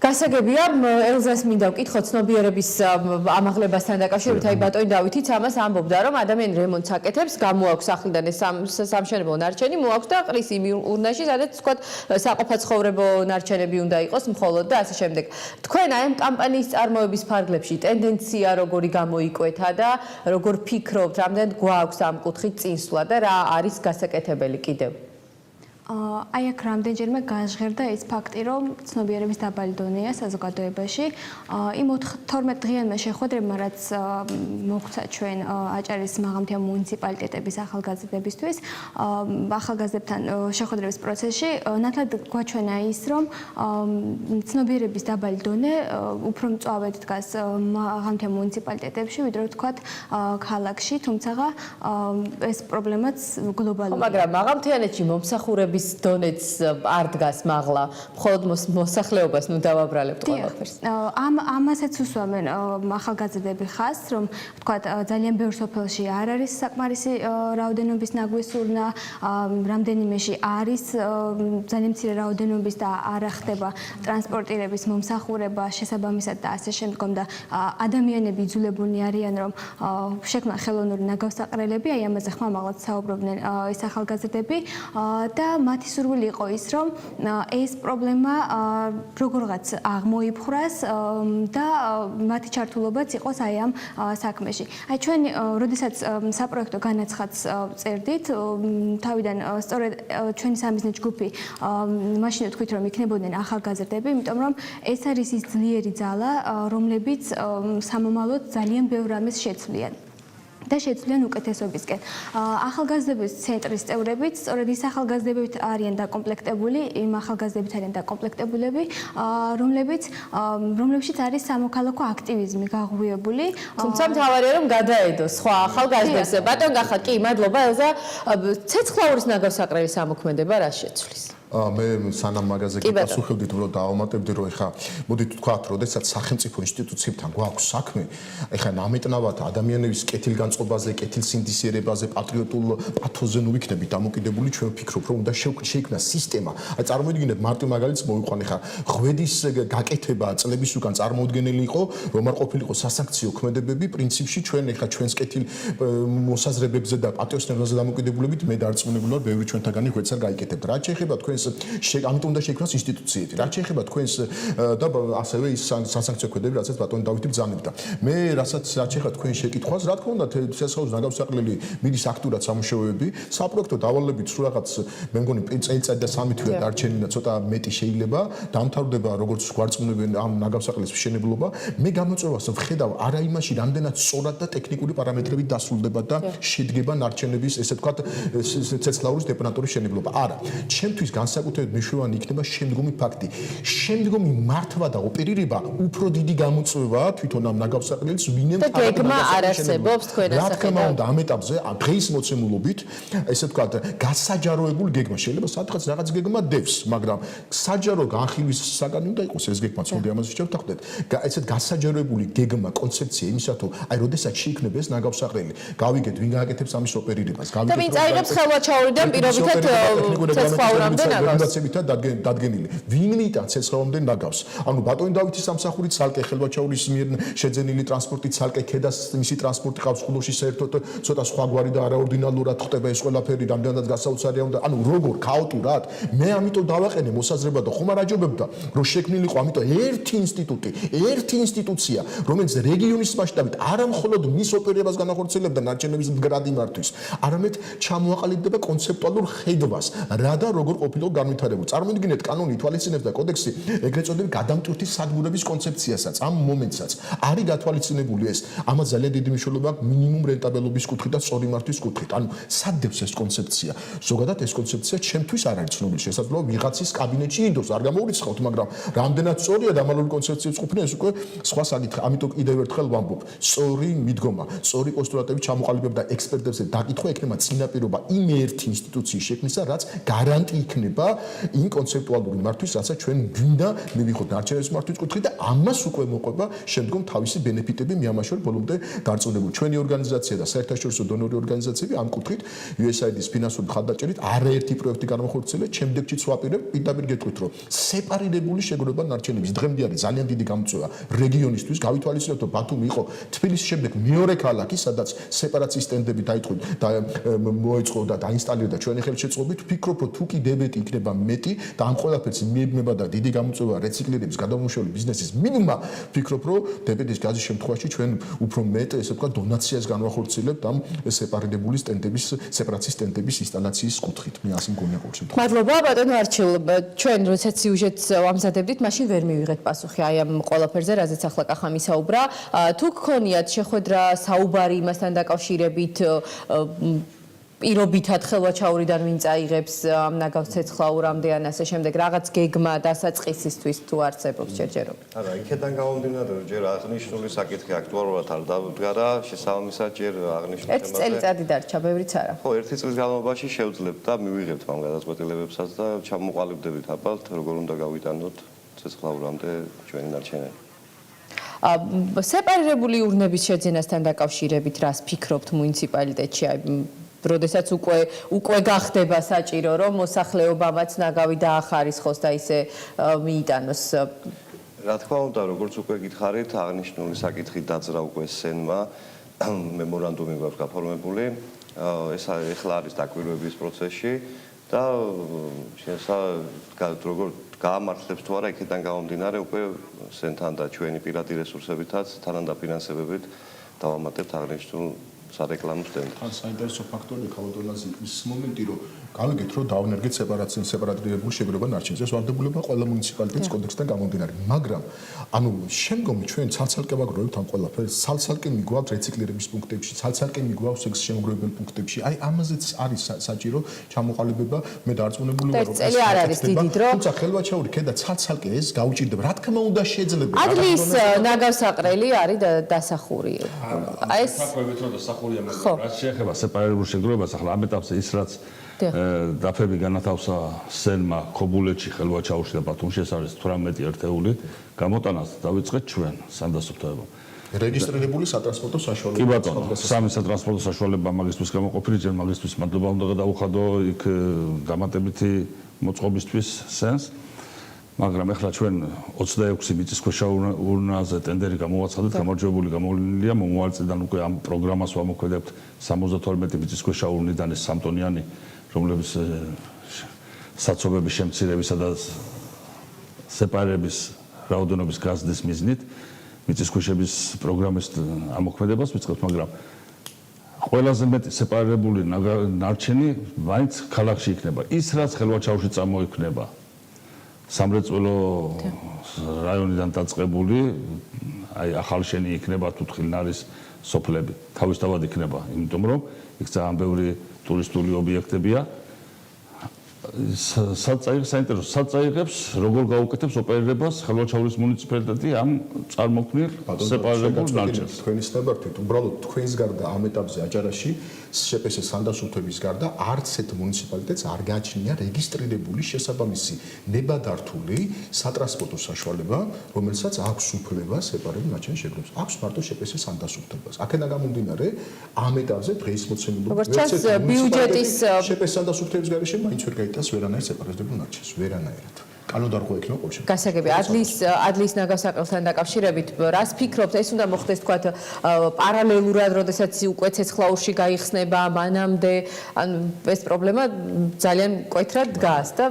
Speaker 1: გასაგებია, ელზას მინდა ვკითხოთ ცნობიერების ამაღლებასთან დაკავშირებით, აი ბატონი დავითიც ამას ამბობდა, რომ ადამიანი რემონტს აკეთებს, გამოაქვს სახლიდან ეს სამშენებლო ნარჩენი, მოაქვს და ყრის იმ ურნაში, სადაც თქვათ საყოფაცხოვრებო ნარჩენები უნდა იყოს მხოლოდ და ასე შემდეგ. თქვენ აი ამ კამპანიის წარმოების ფარგლებში ტენდენცია როგორი გამოიკვეთა და როგორ ფიქრობთ, რამდენად გვაქვს ამ კუთხით წინსვლა და რა არის გასაკეთებელი კიდევ?
Speaker 6: აი აქ რამდენჯერმე გაჟღერდა ის ფაქტი, რომ ცნობიერების დაბალი დონეა საზოგადოებაში. იმ 12 დღიანმა შეხვედრებმა, რაც მოგვცა ჩვენ აჭარის მაღალმთიან მუნიციპალიტეტების ახალგაზრდებისთვის, ახალგაზრდებთან შეხვედრების პროცესში ნათლად გვაჩვენა ის, რომ ცნობიერების დაბალი დონე უფრო მწვავედ დგას მაღალმთიან მუნიციპალიტეტებში, ვიდრე ვთქვათ ქალაქში, თუმცა ეს პრობლემაც გლობალურია.
Speaker 1: მაგრამ მაღალმთიანეთში მომსახურება პრობლემების დონეც არ დგას მაღლა, მხოლოდ მოსახლეობას ნუ დავაბრალებთ ყველაფერს.
Speaker 6: ამასაც უსვამენ ახალგაზრდები ხას, რომ თქვათ ძალიან ბევრ სოფელში არ არის საკმარისი რაოდენობის ნაგვისურნა, რამდენიმეში არის ძალიან მცირე რაოდენობის და არ ახდება ტრანსპორტირების მომსახურება შესაბამისად და ასე შემდგომ და ადამიანები იძულებულნი არიან რომ შექმნან ხელოვნური ნაგავსაყრელები, აი ამაზე ხმამაღლად საუბრობდნენ ეს ახალგაზრდები და მათი სურვილი იყო ის რომ ეს პრობლემა როგორღაც აღმოიფხვრას და მათი ჩართულობაც იყოს აი ამ საქმეში. აი ჩვენ როდესაც საპროექტო განაცხადს წერდით, თავიდან სწორედ ჩვენი სამიზნე ჯგუფი მაშინ ვთქვით რომ იქნებოდნენ ახალგაზრდები, იმიტომ რომ ეს არის ის ძლიერი ძალა, რომლებიც სამომავლოდ ძალიან ბევრ რამეს შეცვლიან. და შეცვლიან უკეთესობისკენ. ახალგაზრდების ცენტრის წევრებიც სწორედ ის ახალგაზრდებით არიან დაკომპლექტებული, იმ ახალგაზრდებით არიან დაკომპლექტებულები, რომლებშიც არის სამოქალაქო აქტივიზმი გაღვივებული.
Speaker 1: თუმცა მთავარია რომ გადაედოს სხვა ახალგაზრდებს. ბატონ გახა, კი, მადლობა ელზა. ცეცხლაურის ნაგავსაყრელის ამოქმედება რა შეცვლის?
Speaker 4: მე სანამ მაგაზე გიპასუხებდით, რომ დავამატებდი, რომ ეხა მოდით ვთქვათ, როდესაც სახელმწიფო ინსტიტუციებთან გვაქვს საქმე, ეხა ნამეტნავად ადამიანების კეთილგანწყობაზე, კეთილსინდისიერებაზე, პატრიოტულ პათოზე ნუ ვიქნებით დამოკიდებული, ჩვენ ვფიქრობ, რომ უნდა შეიქმნა სისტემა. აი წარმოიდგინეთ, მარტო მაგალითს მოვიყვან, ეხა ღვედის გაკეთება წლების უკან წარმოუდგენელი იყო, რომ არ ყოფილიყო სასანქციო ქმედებები, პრინციპში ჩვენ ეხა ჩვენს კეთილ მოსაზრებებზე და პატრიოტიზმზე დამოკიდებლობით მე დარწმუნებული ვარ, ბევრი ჩვენთაგანი ღვედს არ გაიკეთებთ. რაც შეეხება თქვენს ამიტომ უნდა შეიქმნას ინსტიტუციები. რაც შეეხება თქვენს და ასევე ის სასანქციო ქმედებები, რასაც ბატონი დავითი ბრძანებდა. მე რაც შეეხება თქვენ შეკითხვას, რა თქმა უნდა, ცეცხლაურის ნაგავსაყრელი მიდის აქტურად სამუშაოები, საპროექტო დავალებით სულ რაღაც მე მგონი წელიწადი და 3 თვეა დარჩენილი და ცოტა მეტი შეიძლება დამთავრდება როგორც გვარწმუნებენ ამ ნაგავსაყრელის მშენებლობა. მე გამოწვევას ვხედავ არა იმაში, რამდენად სწორად და ტექნიკური პარამეტრებით დასრულდება და შედგება ნარჩენების, ესე ვთქვათ, ცეცხლაურის დეპონატორის მშენებლობა. არა, ჩემთვის განსაკუთრებით მნიშვნელოვანი იქნება შემდგომი ფაქტი. შემდგომი მართვა და ოპერირება უფრო დიდი გამოწვევაა თვითონ ამ ნაგავსაყრელის ვინმე
Speaker 1: და გეგმა არ არსებობს თქვენ
Speaker 4: ასახეთ. რა თქმა უნდა, ამ ეტაპზე დღის მოცემულობით, ესე ვთქვათ, გასაჯაროებული გეგმა შეიძლება სადღაც რაღაც გეგმა დევს, მაგრამ საჯარო განხილვის საგანი უნდა იყოს ეს გეგმა, თორე ამაზე შევთანხმდეთ. ესეთ გასაჯაროებული გეგმა, კონცეფცია იმისათვის, აი, როდესაც შეიქმნება ეს ნაგავსაყრელი, გავიგეთ ვინ გააკეთებს ამის ოპერირებას, გავიგეთ
Speaker 1: და ვინ წაიღებს ხელვაჩაურიდან პირობითად ცეცხლაურამდე
Speaker 4: რეგულაციებითად დადგენილი. ვინ მიტან ცეცხლაურამდე ნაგავს? ანუ ბატონი დავითის სამსახური ცალკე ხელვაჩაურის მიერ შეძენილი ტრანსპორტი ცალკე ქედას მისი ტრანსპორტი ყავს ხულოში საერთოდ ცოტა სხვაგვარი და არაორდინალურად ხდება ეს ყველაფერი, რამდენადაც გასაოცარია უნდა. ანუ როგორ ქაოტურად? მე ამიტომ დავაყენე მოსაზრება და ხომ არ აჯობებდა, რომ შექმნილიყო ამიტომ ერთი ინსტიტუტი, ერთი ინსტიტუცია, რომელიც რეგიონის მასშტაბით არა მხოლოდ მის ოპერირებას განახორციელებდა ნარჩენების მდგრადი მართვის, არამედ ჩამოაყალიბდება კონცეპტუალურ ხედვას, რა და როგორ ყოფილიყო განვითარებული. წარმოიდგინეთ, კანონი ითვალისწინებს და კოდექსი ეგრეთ წოდებული გადამტვირთის სადგურების კონცეფციასაც, ამ მომენტსაც არის გათვალისწინებული ეს. ამას ძალიან დიდი მნიშვნელობა აქვს მინიმუმ რენტაბელობის კუთხით და სწორი მართვის კუთხით. ანუ სადებს ეს კონცეფცია? ზოგადად ეს კონცეფცია ჩემთვის არ არის ცნობილი. შესაძლოა ვიღაცის კაბინეტში ინდოს, არ გამოურიცხავთ, მაგრამ რამდენად სწორია დამალული კონცეფციის ყოფნა, ეს უკვე სხვა საკითხი. ამიტომ კიდევ ერთხელ ვამბობ, სწორი მიდგომა, სწორი პოსტულატები ჩამოყალიბება და ექსპერტებზე დაკითხვა ექნება წინაპირობა იმ ერთი ინსტიტუციის შექმნისა, რაც გარანტი იქნება იმ კონცეპტუალური მართვის, რასაც ჩვენ გვინდა მივიღოთ ნარჩენების მართვის კუთხით და ამას უკვე მოყვება შემდგომ თავისი ბენეფიტები მიამაშორ ბოლომდე დარწმუნებული. ჩვენი ორგანიზაცია და საერთაშორისო დონორი ორგანიზაციები ამ კუთხით USAID-ის ფინანსური მხარდაჭერით არაერთი პროექტი განმახორციელეთ, შემდეგშიც ვაპირებ პირდაპირ გეტყვით, რომ სეპარირებული შეგროვება ნარჩენების დღემდე არის ძალიან დიდი გამოწვევა რეგიონისთვის. გავითვალისწინებთ, რომ ბათუმი იყო თბილისის შემდეგ მეორე ქალაქი, სადაც სეპარაციის სტენდები დაიწყო და მოეწყო და დაინსტალირდა ჩვენი ხელშეწყობით. ვფიქრობ, რომ თუ კი დებეტი იქნება მეტი და ამ ყველაფერს მიებნება და დიდი გამოწვევა რეციკლირების გადამუშავებული ბიზნესის მინიმუმმა, ვფიქრობ, რომ დებეტის გაზის შემთხვევაში ჩვენ უფრო მეტ, ესე ვთქვათ, დონაციას განვახორციელებთ ამ სეპარირებული სტენდების, სეპარაციის სტენდების ინსტალაციის კუთხით. მე ასე მგონია ყოველ შემთხვევაში.
Speaker 1: მადლობა ბატონო არჩილ, ჩვენ როდესაც სიუჟეტს ვამზადებდით, მაშინ ვერ მივიღეთ პასუხი აი ამ ყველაფერზე, რაზეც ახლა კახამი საუბრა. თუ გქონიათ შეხვედრა, საუბარი იმასთან დაკავშირებით, პირობითად ხელვაჩაურიდან ვინ წაიღებს ამ ნაგავს ცეცხლაურამდე ან ასე შემდეგ რაღაც გეგმა დასაწყისისთვის თუ არსებობს ჯერჯერობით.
Speaker 9: არა, იქედან გამომდინარე, რომ ჯერ აღნიშნული საკითხი აქტუალურად არ დავდგარა, შესაბამისად ჯერ აღნიშნულ
Speaker 1: ერთი წელიწადი დარჩა, ბევრიც არა.
Speaker 9: ხო, ერთი წლის განმავლობაში შევძლებთ და მივიღებთ ამ გადაწყვეტილებებსაც და ჩამოყალიბდებით აბალთ, როგორ უნდა გავიტანოთ ცეცხლაურამდე ჩვენი ნარჩენები.
Speaker 1: სეპარირებული ურნების შეძენასთან დაკავშირებით რას ფიქრობთ მუნიციპალიტეტში? როდესაც უკვე გახდება საჭირო, რომ მოსახლეობამაც ნაგავი დაახარისხოს და ისე მიიტანოს.
Speaker 9: რა თქმა უნდა, როგორც უკვე გითხარით, აღნიშნული საკითხი დაძრა უკვე სენმა, მემორანდუმი გვაქვს გაფორმებული. ეს ახლა არის დაკვირვების პროცესში და როგორ გაამართლებს თუ არა, იქიდან გამომდინარე უკვე სენთან და ჩვენი პირადი რესურსებითაც თანადაფინანსებით დავამატებთ აღნიშნულ სარეკლამო სტენდს.
Speaker 4: საინტერესო ფაქტორია ქალბატონაზე ის მომენტი, რომ გავიგეთ, რომ დავნერგეთ სეპარირებულ შეგროვება ნარჩენს. ეს ვარდებულება ყველა მუნიციპალიტეტის კოდექსიდან გამომდინარე, მაგრამ ანუ შემდგომი ჩვენ ცალ-ცალკე ვაგროვებთ ამ ყველაფერს, ცალ-ცალკე მიგვაქვს რეციკლირების პუნქტებში, ცალ-ცალკე მიგვაქვს ეს შემოგროვებელ პუნქტებში. აი ამაზეც არის საჭირო ჩამოყალიბება, მე დარწმუნებული ვარ, რომ
Speaker 1: წელი არ არის დიდი დრო.
Speaker 4: თუმცა ხელვაჩაური ქედა ცალ-ცალკე ეს გაუჭირდება. რა თქმა უნდა შეიძლება.
Speaker 1: ადლის ნაგავსაყრელი არის დასახური. აი ეს
Speaker 5: საქმეებით რომ დასახურია მე რაც შეეხება სეპარირებულ შეგროვებას, ახლა ამ ეტაპზე ის რაც დაფები განათავსა სენმა ქობულეთში, ხელვაჩაურში და ბათუმში, ეს არის 18 ერთეული, გამოტანას დავიწყეთ ჩვენ სანდასუფთავებამ.
Speaker 4: რეგისტრირებული სატრანსპორტო საშუალება.
Speaker 5: კი ბატონო, სამი სატრანსპორტო საშუალება მაგისტრის გამოყოფილი, ჯერ მაგისტრის მადლობა უნდა გადაუხადო იქ დამატებითი მოწყობისთვის სენს. მაგრამ ახლა ჩვენ 26 მიწისქვეშა ურნაზე ტენდერი გამოვაცხადეთ, გამარჯვებული გამოვლენილია, მომავალ წლიდან უკვე ამ პროგრამას ვამოქმედებთ 72 მიწისქვეშა ურნიდან ეს 3 ტონიანი, რომლების საცობების შემცირებისა და სეპარირების რაოდენობის გაზრდის მიზნით მიწისქვეშების პროგრამის ამოქმედებას ვიწყებთ, მაგრამ ყველაზე მეტი სეპარირებული ნარჩენი მაინც ქალაქში იქნება. ის რაც ხელვაჩაურში წამოიქმნება სამრეწველო რაიონიდან დაწყებული, აი ახალშენი იქნება თუ თხილნარის სოფლები. თავისთავად იქნება, იმიტომ რომ იქ ძალიან ბევრი ტურისტული ობიექტებია. საინტერესო საწაიღებს, როგორ გაუკეთებს ოპერირებას ხელვაჩაურის მუნიციპალიტეტი ამ წარმოქმნილ სეპარირებულ ნარჩენს.
Speaker 4: თქვენი სტანდარტით, უბრალოდ თქვენს გარდა ამ ეტაპზე აჭარაში შპს სანდასუფლების გარდა არც ერთ მუნიციპალიტეტს არ გააჩნია რეგისტრირებული შესაბამისი ნებადართული სატრანსპორტო საშუალება, რომელსაც აქვს უფლება სეპარირებულ ნარჩენის შეგროვებას. აქვს მარტო შპს სანდასუფლებას. აქედან გამომდინარე, ამ ეტაპზე დღეს მოცემული
Speaker 1: ბიუჯეტის
Speaker 4: შპს სანდასუფლების გარეშე მაინც ვერ გაიტანს ვერანაირ სეპარირებულ ნარჩენს, ვერანაირად. კანონდარღვა იქნება ყოველ შემთხვევაში.
Speaker 1: გასაგები ადლის ნაგავსაყრელთან დაკავშირებით რას ფიქრობთ, ეს უნდა მოხდეს თქვა პარალელურად, როდესაც უკვე ცეცხლაურში გაიხსნება მანამდე, ან ეს პრობლემა ძალიან მკვეთრად დგას და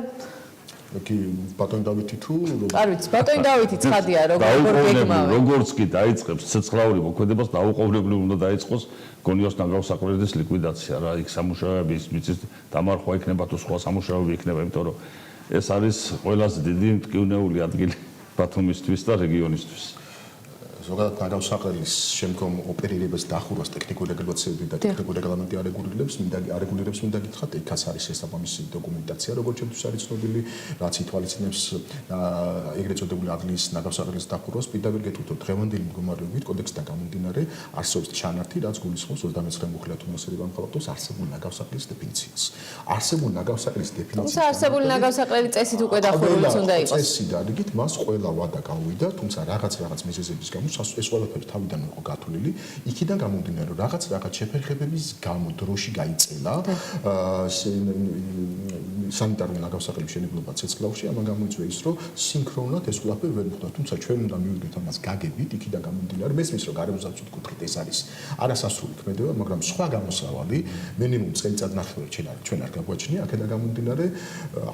Speaker 4: კი ბატონი დავითი თუ
Speaker 1: არ ვიცი, ბატონი დავითი ცხადია როგორ გეგმავენ.
Speaker 5: როგორც კი დაიწყებს ცეცხლაური მოქმედებას, დაუყოვნებლივ უნდა დაიწყოს გონიოს ნაგავსაყრელის ლიკვიდაცია რა, იქ სამუშაოები, მიწის დამარხვა იქნება თუ სხვა სამუშაოები იქნება, იმიტომ რომ ეს არის ყველაზე დიდი მტკივნეული ადგილი ბათუმისთვის და რეგიონისთვის.
Speaker 4: ზოგადად ნაგავსაყრელის შემდგომ ოპერირებას დახურვას ტექნიკური რეგულაციები და ტექნიკური რეგლამენტი არეგულირებს, მინდა გითხრათ, იქაც არის შესაბამისი დოკუმენტაცია, როგორც ჩემთვის არის ცნობილი, რაც ითვალისწინებს ეგრეთ წოდებული ადლის ნაგავსაყრელის დახურვას. პირდაპირ გეტყვით, რომ დღევანდელი მდგომარეობით კოდექსიდან გამომდინარე არსებობს ჩანართი, რაც გულისხმობს 29 მუხლია თუმასები გამხალხობს არსებული ნაგავსაყრელის დეფინიციას. არსებული ნაგავსაყრელის დეფინიცია.
Speaker 1: არსებული ნაგავსაყრელი წესით უკვე დახურული უნდა იყოს.
Speaker 4: წესი და რიგით მას ყველა ვადა გავუვიდა, თუმცა რაღაც მიზეზების გამო ეს ყველაფერი თავიდან იყო გათვლილი. იქიდან გამომდინარე, რომ რაღაც შეფერხებების გამო დროში გაიწელა სანიტარული ნაგავსაყრელის შენებლობა ცეცხლაურში, ამან გამოიწვია ის, რომ სინქრონულად ეს ყველაფერი ვერ მოხდა. თუმცა ჩვენ უნდა მივიდეთ ამას გაგებით, იქიდან გამომდინარე, მესმის რომ გარემოსდაცვით ვკითხეთ, ეს არის არასასრული ქმედება, მაგრამ სხვა გამოსავალი მინიმუმ წელიწად ნახევარი ჩვენ არ გაგვაჩნია. აქედან გამომდინარე,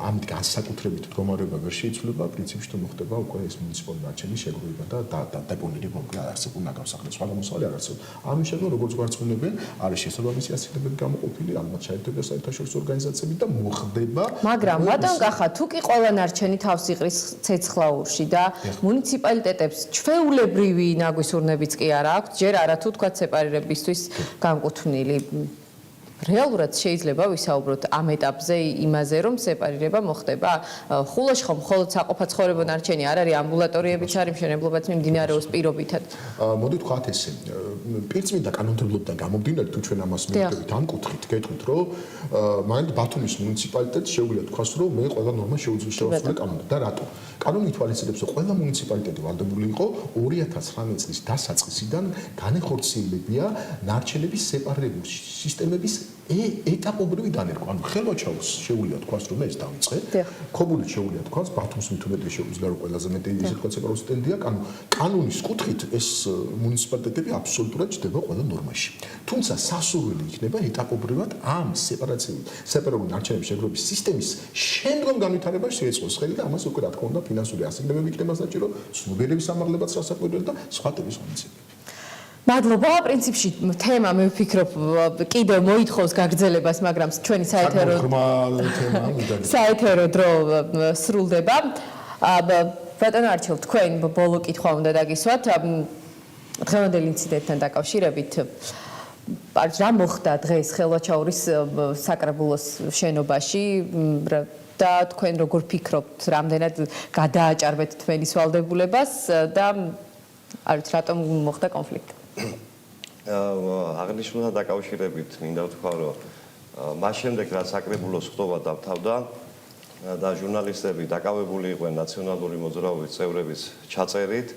Speaker 4: ამ განსაკუთრებით მდგომარეობა ვერ შეიცვლება, პრინციპში თუ მოხდება უკვე ეს მუნიციპალური ნარჩენის შეგროვება და დეპონირება არსებულ ნაგავსაყრელს. სხვა გამოსავალი არ არსებობს. ამის შემდგომ როგორც გვარწმუნებენ, არის შესაბამისი ასეთებები გამოყოფილი, ალბათ ჩაერთვება საერთაშორისო ორგანიზაციები და მოხდება.
Speaker 1: მაგრამ ბატონ კახა, თუ კი ყველა ნარჩენი თავს იყრის ცეცხლაურში და მუნიციპალიტეტებს ჩვეულებრივი ნაგვის ურნებიც კი არა აქვს, ჯერ არა თუ თქვა სეპარირებისთვის განკუთვნილი. რეალურად შეიძლება ვისაუბროთ ამ ეტაპზე იმაზე, რომ სეპარირება მოხდება? ხულაში ხომ მხოლოდ საყოფაცხოვრებო ნარჩენი არ არის, ამბულატორიებიც არის, მშენებლობაც მიმდინარეობს პირობითად.
Speaker 4: მოდი ვთქვათ ესე, პირწმინდა კანონმდებლობიდან გამომდინარე, თუ ჩვენ ამას მივხვდებით ამ კუთხით, გეტყვით, რომ მაინც ბათუმის მუნიციპალიტეტს შეუძლია თქვას, რომ მე ყველა ნორმა შეუძლია შევასრულე კანონით. და რატო? კანონი ითვალისწინებს, რომ ყველა მუნიციპალიტეტი ვალდებული იყო 2019 წლის დასაწყისიდან განეხორციელებია ნარჩენების სეპარირებული სისტემების ეტაპობრივი დანერგვა. ანუ ხელვაჩაუს შეუძლია თქვას, რომ ეს დავიწყე. ქობულით შეუძლია თქვას, ბათუმს მით უმეტეს შეუძლია, რომ ყველაზე მეტი ისე თქვა სეპარირებული სტენდია, კანონის კუთხით ეს მუნიციპალიტეტები აბსოლუტურად ჩდება ყველა ნორმაში. თუმცა სასურველი იქნება ეტაპობრივად ამ სეპარირებული ნარჩენების შეგროვების სისტემის შემდგომ განვითარებაში შეეწყოს ხელი და ამას უკვე რა თქმა უნდა ფინანსური ასიგნებები იქნება საჭირო, ცნობიერების სამაღლებაც რასაკვირველია და სხვადასხვა ღონისძიებები.
Speaker 1: მადლობა. პრინციპში თემა მე ვფიქრობ კიდევ მოითხოვს გაგრძელებას, მაგრამ ჩვენი საეთერო დრო სრულდება. ბატონო არჩილ, თქვენ ბოლო კითხვა უნდა დაგისვათ. დღევანდელ ინციდენტთან დაკავშირებით რა მოხდა დღეს ხელვაჩაურის საკრებულოს შენობაში და თქვენ როგორ ფიქრობთ, რამდენად გადააჭარბეთ თქვენის ვალდებულებას და არ ვიცი რატომ მოხდა კონფლიქტი?
Speaker 9: აღნიშნულთან დაკავშირებით მინდა ვთქვა, რომ მას შემდეგ რაც საკრებულოს ხტობა დავთავდა და ჟურნალისტები დაკავებული იყვნენ ნაციონალური მოძრაობის წევრების ჩაწერით,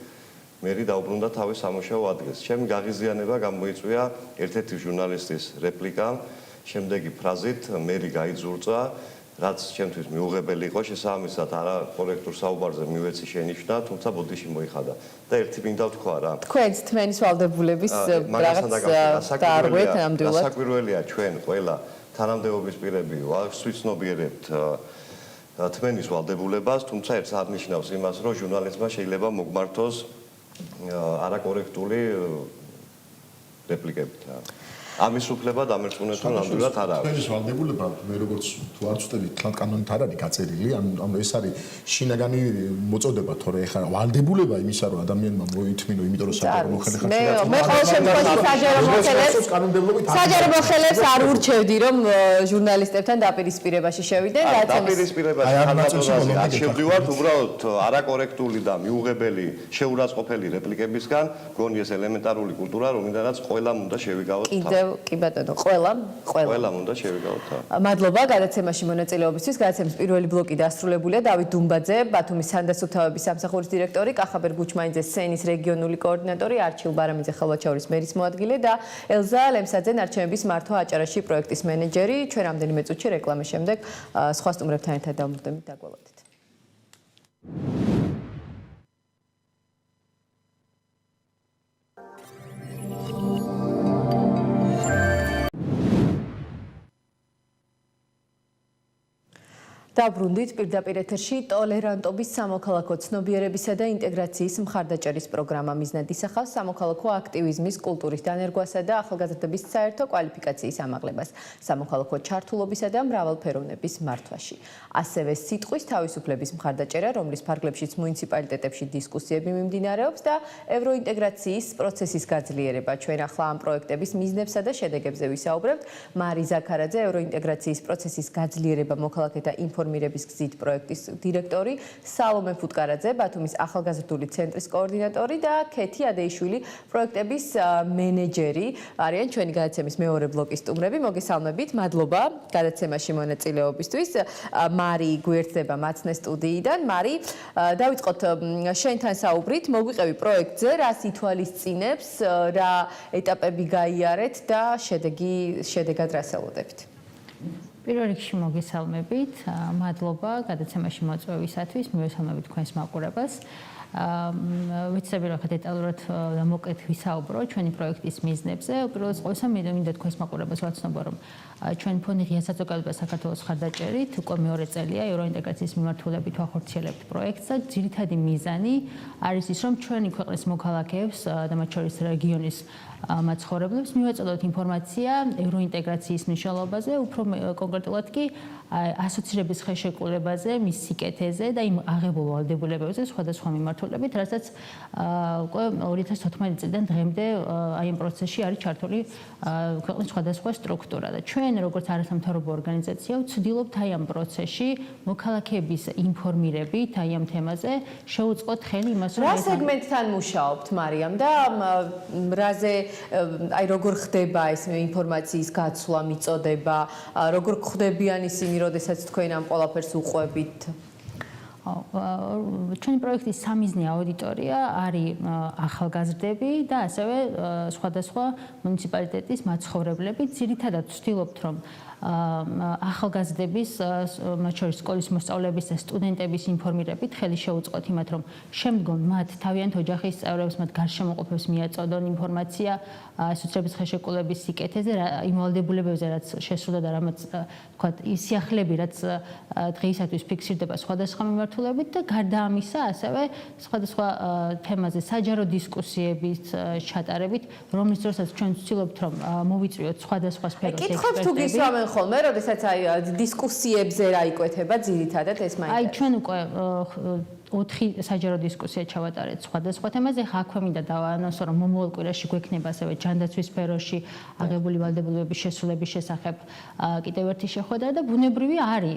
Speaker 9: მერი დაუბრუნდა თავის სამუშაო ადგილს. ჩემი გაღიზიანება გამოიწვია ერთ-ერთი ჟურნალისტის რეპლიკამ, შემდეგი ფრაზით მერი გაიძურწა, რაც ჩემთვის მიუღებელი იყო, შესაბამისად არაკორექტულ საუბარზე მივეცი შენიშვნა, თუმცა ბოდიში მოიხადა. და ერთი მინდა ვთქვა რა.
Speaker 1: თქვენს თმენის ვალდებულების რაღაც დაარღვეთ ნამდვილად.
Speaker 9: დასაკვირველია ჩვენ ყველა თანამდებობის პირები ვაცნობიერებთ თმენის ვალდებულებას, თუმცა ერთს არ ნიშნავს იმას, რომ ჟურნალისტმა შეიძლება მოგმართოს არაკორექტული რეპლიკებით. ამის უფლება დამერწმუნეთ, რომ ნამდვილად არ არის.
Speaker 4: თქვენის ვალდებულება მე როგორც თუ არ ვწდებით, თან კანონით არ არის გაწერილი, ანუ ეს არის შინაგანი მოწოდება, თორე ეხლა ვალდებულება იმისა, რომ ადამიანმა მოითმინო, იმიტომ რომ საჯარო მოხელე
Speaker 1: მე ყოველ შემთხვევაში საჯარო მოხელებს არ ურჩევდი, რომ ჟურნალისტებთან დაპირისპირებაში შევიდენ, რაც
Speaker 9: დაპირისპირებაში არ შევდივართ, უბრალოდ არაკორექტული და მიუღებელი შეურაცხყოფელი რეპლიკებისგან, გონი ეს ელემენტარული კულტურა, რომლიდანაც ყველამ უნდა შევიგავოთ.
Speaker 1: კი ბატონო, ყველამ
Speaker 9: უნდა შევიგავოთ.
Speaker 1: მადლობა გადაცემაში მონაწილეობისთვის. გადაცემის პირველი ბლოკი დასრულებულია. დავით დუმბაძე, ბათუმის სანდასუფთავების სამსახურის დირექტორი, კახაბერ გუჩმაინძეს სენის რეგიონული კოორდინატორი, არჩილ ბარამიძე ხელვაჩაურის მერის მოადგილე და ელზა ლემსაძე ნარჩენების მართვა აჭარაში პროექტის მენეჯერი. ჩვენ რამდენიმე წუთში რეკლამის შემდეგ სხვა სტუმრებთან ერთად დავმოხდებით, დაგველოდეთ. დაბრუნდით პირდაპირ ეთერში ტოლერანტობის სამოქალაქო ცნობიერებისა და ინტეგრაციის მხარდაჭერის პროგრამა მიზნად ისახავს სამოქალაქო აქტივიზმის კულტურის დანერგვასა და ახალგაზრდების საერთო კვალიფიკაციის ამაღლებას სამოქალაქო ჩართულობისა და მრავალფეროვნების მართვაში. ასევე სიტყვის თავისუფლების მხარდაჭერა, რომლის ფარგლებშიც მუნიციპალიტეტებში დისკუსიები მიმდინარეობს და ევროინტეგრაციის პროცესის გაძლიერება. ჩვენ ახლა ამ პროექტების მიზნებსა და შედეგებზე ვისაუბრებთ. მარი ზაქარაძე, ევროინტეგრაციის პროცესის გაძლიერება მოქალაქეთა ინფორმირების გზით პროექტის დირექტორი, სალომე ფუტკარაძე, ბათუმის ახალგაზრდული ცენტრის კოორდინატორი და ქეთი ადეიშვილი, პროექტების მენეჯერი არიან ჩვენი გადაცემის მეორე ბლოკის სტუმრები. მოგესალმებით, მადლობა გადაცემაში მონაწილეობისთვის. მარი გვერდება მაცნე სტუდიიდან. მარი, დავიწყოთ შენთან საუბრით, მოგვიყევი პროექტზე, რას ითვალისწინებს, რა ეტაპები გაიარეთ და შედეგად რას ელოდებით?
Speaker 10: პირველ რიგში მოგესალმებით, მადლობა გადაცემაში მოწვევისათვის, მივესალმებით თქვენს მაყურებელს. ვიცები რომ დეტალურად და მოკლედ ვისაუბრო ჩვენი პროექტის მიზნებზე. უპირველეს ყოვლისა მინდა თქვენს მაყურებელს ვაცნობო, რომ ჩვენ ფონდი ღია საზოგადოება საქართველოს მხარდაჭერით უკვე მეორე წელია ევროინტეგრაციის მიმართულებით ვახორციელებთ პროექტს და ძირითადი მიზანი არის ის, რომ ჩვენი ქვეყნის მოქალაქეებს და მათ შორის რეგიონის მაცხოვრებლებს მივაწოდოთ ინფორმაცია ევროინტეგრაციის მნიშვნელობაზე, უფრო კონკრეტულად კი ასოცირების ხელშეკრულებაზე, მის სიკეთეზე და იმ აღებულ ვალდებულებებზე სხვადასხვა მიმართულებით, რასაც უკვე 2014 წლიდან დღემდე აი ამ პროცესში არის ჩართული ქვეყნის სხვადასხვა სტრუქტურა და ჩვენ ჩვენ როგორც არასამთავრობო ორგანიზაცია ვცდილობთ აი ამ პროცესში მოქალაქეების ინფორმირებით აი ამ თემაზე შევუწყოთ ხელი იმას
Speaker 1: რა სეგმენტთან მუშაობთ მარიამ და რაზე აი როგორ ხდება ეს ინფორმაციის გაცვლა, მიწოდება, როგორ ხვდებიან ისინი, როდესაც თქვენ ამ ყველაფერს უყვებით?
Speaker 10: ჩვენი პროექტის სამიზნე აუდიტორია არის ახალგაზრდები და ასევე სხვადასხვა მუნიციპალიტეტის მაცხოვრებლები. ძირითადად ვცდილობთ, რომ ახალგაზრდების, მათ შორის სკოლის მოსწავლეების და სტუდენტების ინფორმირებით ხელი შევუწყოთ იმათ, რომ შემდგომ მათ თავიანთ ოჯახის წევრებს, მათ გარშემოყოფებს მიაწოდონ ინფორმაცია სოციალების ხელშეკრულების სიკეთეზე, იმ ვალდებულებებზე, რაც შესრულდა და რამაც თქვათ, ის სიახლეები, რაც დღეისათვის ფიქსირდება სხვადასხვა მიმართულებით და გარდა ამისა, ასევე სხვადასხვა თემაზე საჯარო დისკუსიების ჩატარებით, რომლის დროსაც ჩვენ ვცდილობთ, რომ მოვიწვიოთ სხვადასხვა სფეროს ექსპერტები.
Speaker 1: ხოლმე, როდესაც აი დისკუსიებზე რა იკვეთება ძირითადად ეს მაინტერესებს.
Speaker 10: აი ჩვენ უკვე 4 საჯარო დისკუსია ჩავატარეთ სხვადასხვა თემაზე. აქვე მინდა დავაანონსო, რომ მომავალ კვირაში გვექნება ასევე ჯანდაცვის სფეროში აღებული ვალდებულებების შესრულების შესახებ კიდევ ერთი შეხვედრა და ბუნებრივი არის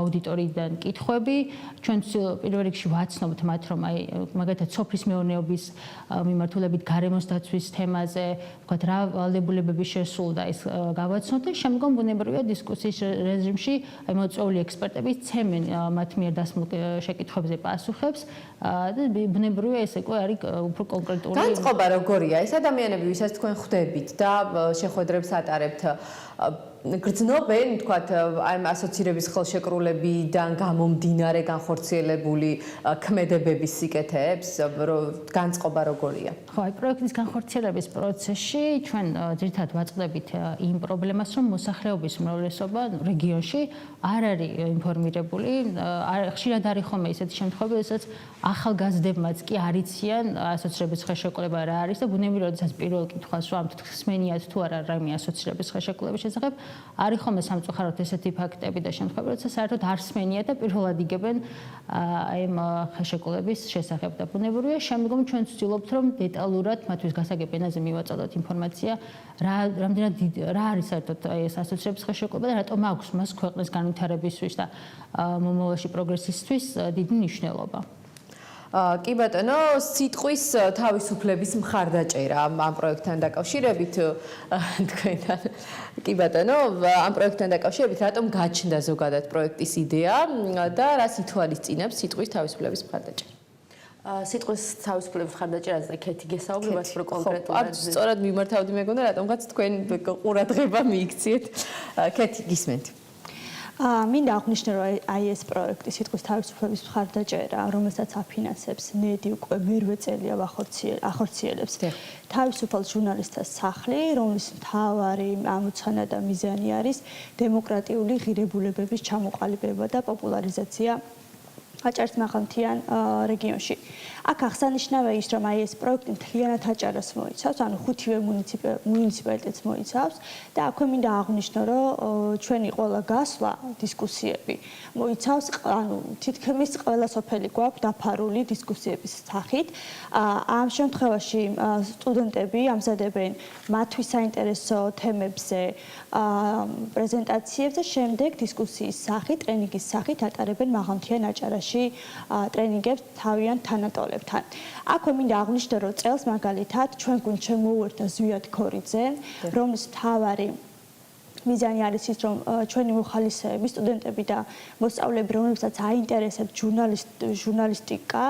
Speaker 10: აუდიტორიიდან კითხვები. ჩვენ პირველ რიგში ვაცნობთ მათ, რომ აი მაგალითად სოფლის მეურნეობის მიმართულებით გარემოს დაცვის თემაზე, ვთქვათ, რა ვალდებულებები შესრულდა ის გავაცნოთ და შემდგომ ბუნებრივია დისკუსიის რეჟიმში აი მოწვეული ექსპერტები ცემენ მათ მიერ დასმულ შეკითხვებს პასუხებს და ბუნებრივია ეს უკვე არის უფრო კონკრეტული.
Speaker 1: განწყობა როგორია? ეს ადამიანები, ვისაც თქვენ ხვდებით და შეხვედრებს ატარებთ, გრძნობენ, თქვათ, აი ასოცირების ხელშეკრულებიდან გამომდინარე განხორციელებული ქმედებების სიკეთეებს, განწყობა როგორია?
Speaker 10: ხო, აი პროექტის განხორციელების პროცესში ჩვენ ძირითადად ვაწყდებით იმ პრობლემას, რომ მოსახლეობის უმრავლესობა რეგიონში არ არის ინფორმირებული. ხშირად არის ხოლმე ისეთი შემთხვევები, როდესაც ახალგაზრდებმაც კი არ იციან ასოცირების ხელშეკრულება რა არის და ბუნებრივია, როდესაც პირველ კითხვას ვამთ, ხსმენიათ თუ არა რაიმე ასოცირების ხელშეკრულების შესახებ, არის ხოლმე სამწუხაროდ ესეთი ფაქტები და შემთხვევები, როცა საერთოდ არ სმენიათ და პირველად იგებენ აი ამ ხელშეკრულების შესახებ და ბუნებრივია, შემდგომ ჩვენ ვცდილობთ, რომ დეტალურად მათთვის გასაგებ ენაზე მივაწოდოთ ინფორმაცია, რა არის საერთოდ ეს ასოცირების ხელშეკრულება და რატომ აქვს მას ქვეყნის განვითარებისთვის და მომავალში პროგრესისთვის დიდი მნიშვნელობა.
Speaker 1: კი ბატონო, სიტყვის თავისუფლების მხარდაჭერა ამ პროექტთან დაკავშირებით თქვენთან. კი ბატონო, ამ პროექტთან დაკავშირებით რატომ გაჩნდა ზოგადად პროექტის იდეა და რას ითვალისწინებს სიტყვის თავისუფლების მხარდაჭერა?
Speaker 11: სიტყვის თავისუფლების მხარდაჭერაზე ქეთი გესაუბრებათ უფრო კონკრეტულად.
Speaker 1: სწორად მიმართავდი მეგონა, რატომღაც თქვენ ყურადღება მიიქციეთ. ქეთი, გისმენთ.
Speaker 12: მინდა აღვნიშნო, რომ აი ეს პროექტი სიტყვის თავისუფლების მხარდაჭერა, რომელსაც აფინანსებს ნედი უკვე მერვე წელია ახორციელებს თავისუფალ ჟურნალისტთა სახლი, რომლის მთავარი ამოცანა და მიზანი არის დემოკრატიული ღირებულებების ჩამოყალიბება და პოპულარიზაცია აჭარისმაღალმთიან რეგიონში. აქ აღსანიშნავია ის, რომ აი ეს პროექტი მთლიანად აჭარას მოიცავს, ანუ 5-ვე მუნიციპალიტეტს მოიცავს და აქვე მინდა აღვნიშნო, რომ ჩვენი ყველა გასვლა, დისკუსიები მოიცავს, ანუ თითქმის ყველა სოფელი გვაქვს დაფარული დისკუსიების სახით. ამ შემთხვევაში სტუდენტები ამზადებენ მათთვის საინტერესო თემებზე პრეზენტაციებს და შემდეგ დისკუსიის სახით, ტრენინგის სახით ატარებენ მაღალმთიან აჭარაში ტრენინგებს თავიანთ თანატოლებთან. აქვე მინდა აღვნიშნო, რომ წელს მაგალითად ჩვენ გუნდს შემოუერთდა ზვიად ქორიძე, რომლის მთავარი მიზანი არის ის, რომ ჩვენი მოხალისეები, სტუდენტები და მოსწავლეები, რომლებსაც აინტერესებთ ჟურნალისტიკა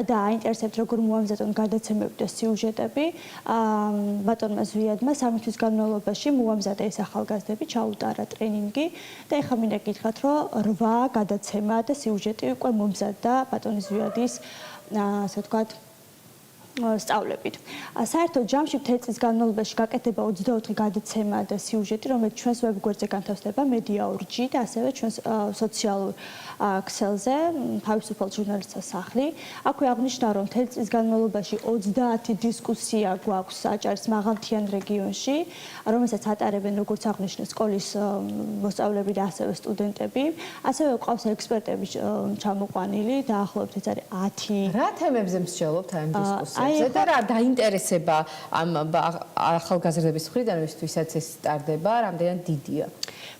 Speaker 12: და აინტერესებთ როგორ მოამზადონ გადაცემები და სიუჟეტები, ბატონმა ზვიადმა 3 თვის განმავლობაში მოამზადა ეს ახალგაზრდები, ჩაუტარა ტრენინგი და ეხლა მინდა გითხრათ, რომ 8 გადაცემა და სიუჟეტი უკვე მომზადდა ბატონის ზვიადის, ასე ვთქვათ, სწავლებით. საერთოდ ჯამში 1 წლის განმავლობაში გაკეთდება 24 გადაცემა და სიუჟეტი, რომელიც ჩვენს ვებგვერდზე განთავსდება Media.org-ში და ასევე ჩვენს სოციალურ ქსელზე, თავისუფალ ჟურნალისტთა სახლი. აქვე აღნიშნა, რომ 1 წლის განმავლობაში 30 დისკუსია გვაქვს აჭარის მაღალმთიან რეგიონში, რომელსაც ატარებენ როგორც აღნიშნე სკოლის მოსწავლეები და ასევე სტუდენტები. ასევე ყავს ექსპერტები ჩამოყვანილი, დაახლოებით ეს არის 10.
Speaker 1: რა თემებზე მსჯელობთ აი ამ დისკუსიებში?
Speaker 12: აი
Speaker 1: პროექტზე და რა დაინტერესება ამ ახალგაზრდების მხრიდან, ვისთვისაც ეს სტარდება, რამდენად დიდია?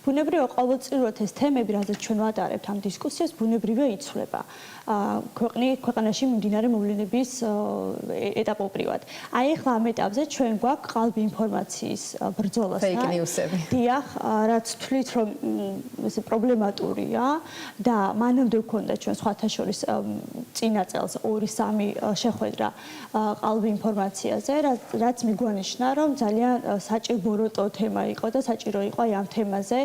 Speaker 12: ბუნებრივია ყოველწლიურად ეს თემები, რაზეც ჩვენ ვატარებთ ამ დისკუსიას, ბუნებრივია იცვლება. ქვეყანაში მიმდინარე მოვლენების ეტაპობრივად. აი ახლა ამ ეტაპზე ჩვენ გვაქვს ყალბი ინფორმაციის ბრძოლასთან.
Speaker 1: Fake news-ები.
Speaker 12: დიახ, რაც თვლით რომ ეს პრობლემატურია და მანამდე გვქონდა ჩვენ სხვათა შორის წინა წელს 2-3 შეხვედრა ყალბი ინფორმაციაზე, რაც მიგვანიშნა რომ ძალიან საჭირო თემა იყო და საჭირო იყო აი ამ თემაზე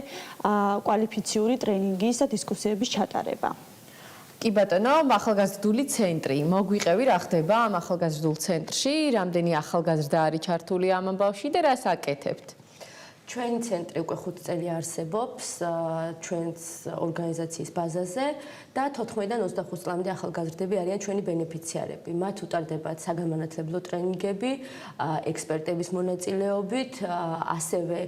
Speaker 12: კვალიფიციური ტრენინგის და დისკუსიების ჩატარება.
Speaker 1: კი ბატონო, ახალგაზრდული ცენტრი. მოგვიყევი რა ხდება ამ ახალგაზრდულ ცენტრში? რამდენი ახალგაზრდა არის ჩართული ამ ამბავში და რას აკეთებთ?
Speaker 11: ჩვენი ცენტრი უკვე 5 წელი არსებობს ჩვენს ორგანიზაციის ბაზაზე და 14-დან 25 წლამდე ახალგაზრდები არიან ჩვენი ბენეფიციარები. მათ უტარდებათ საგანმანათლებლო ტრენინგები, ექსპერტების მონაწილეობით, ასევე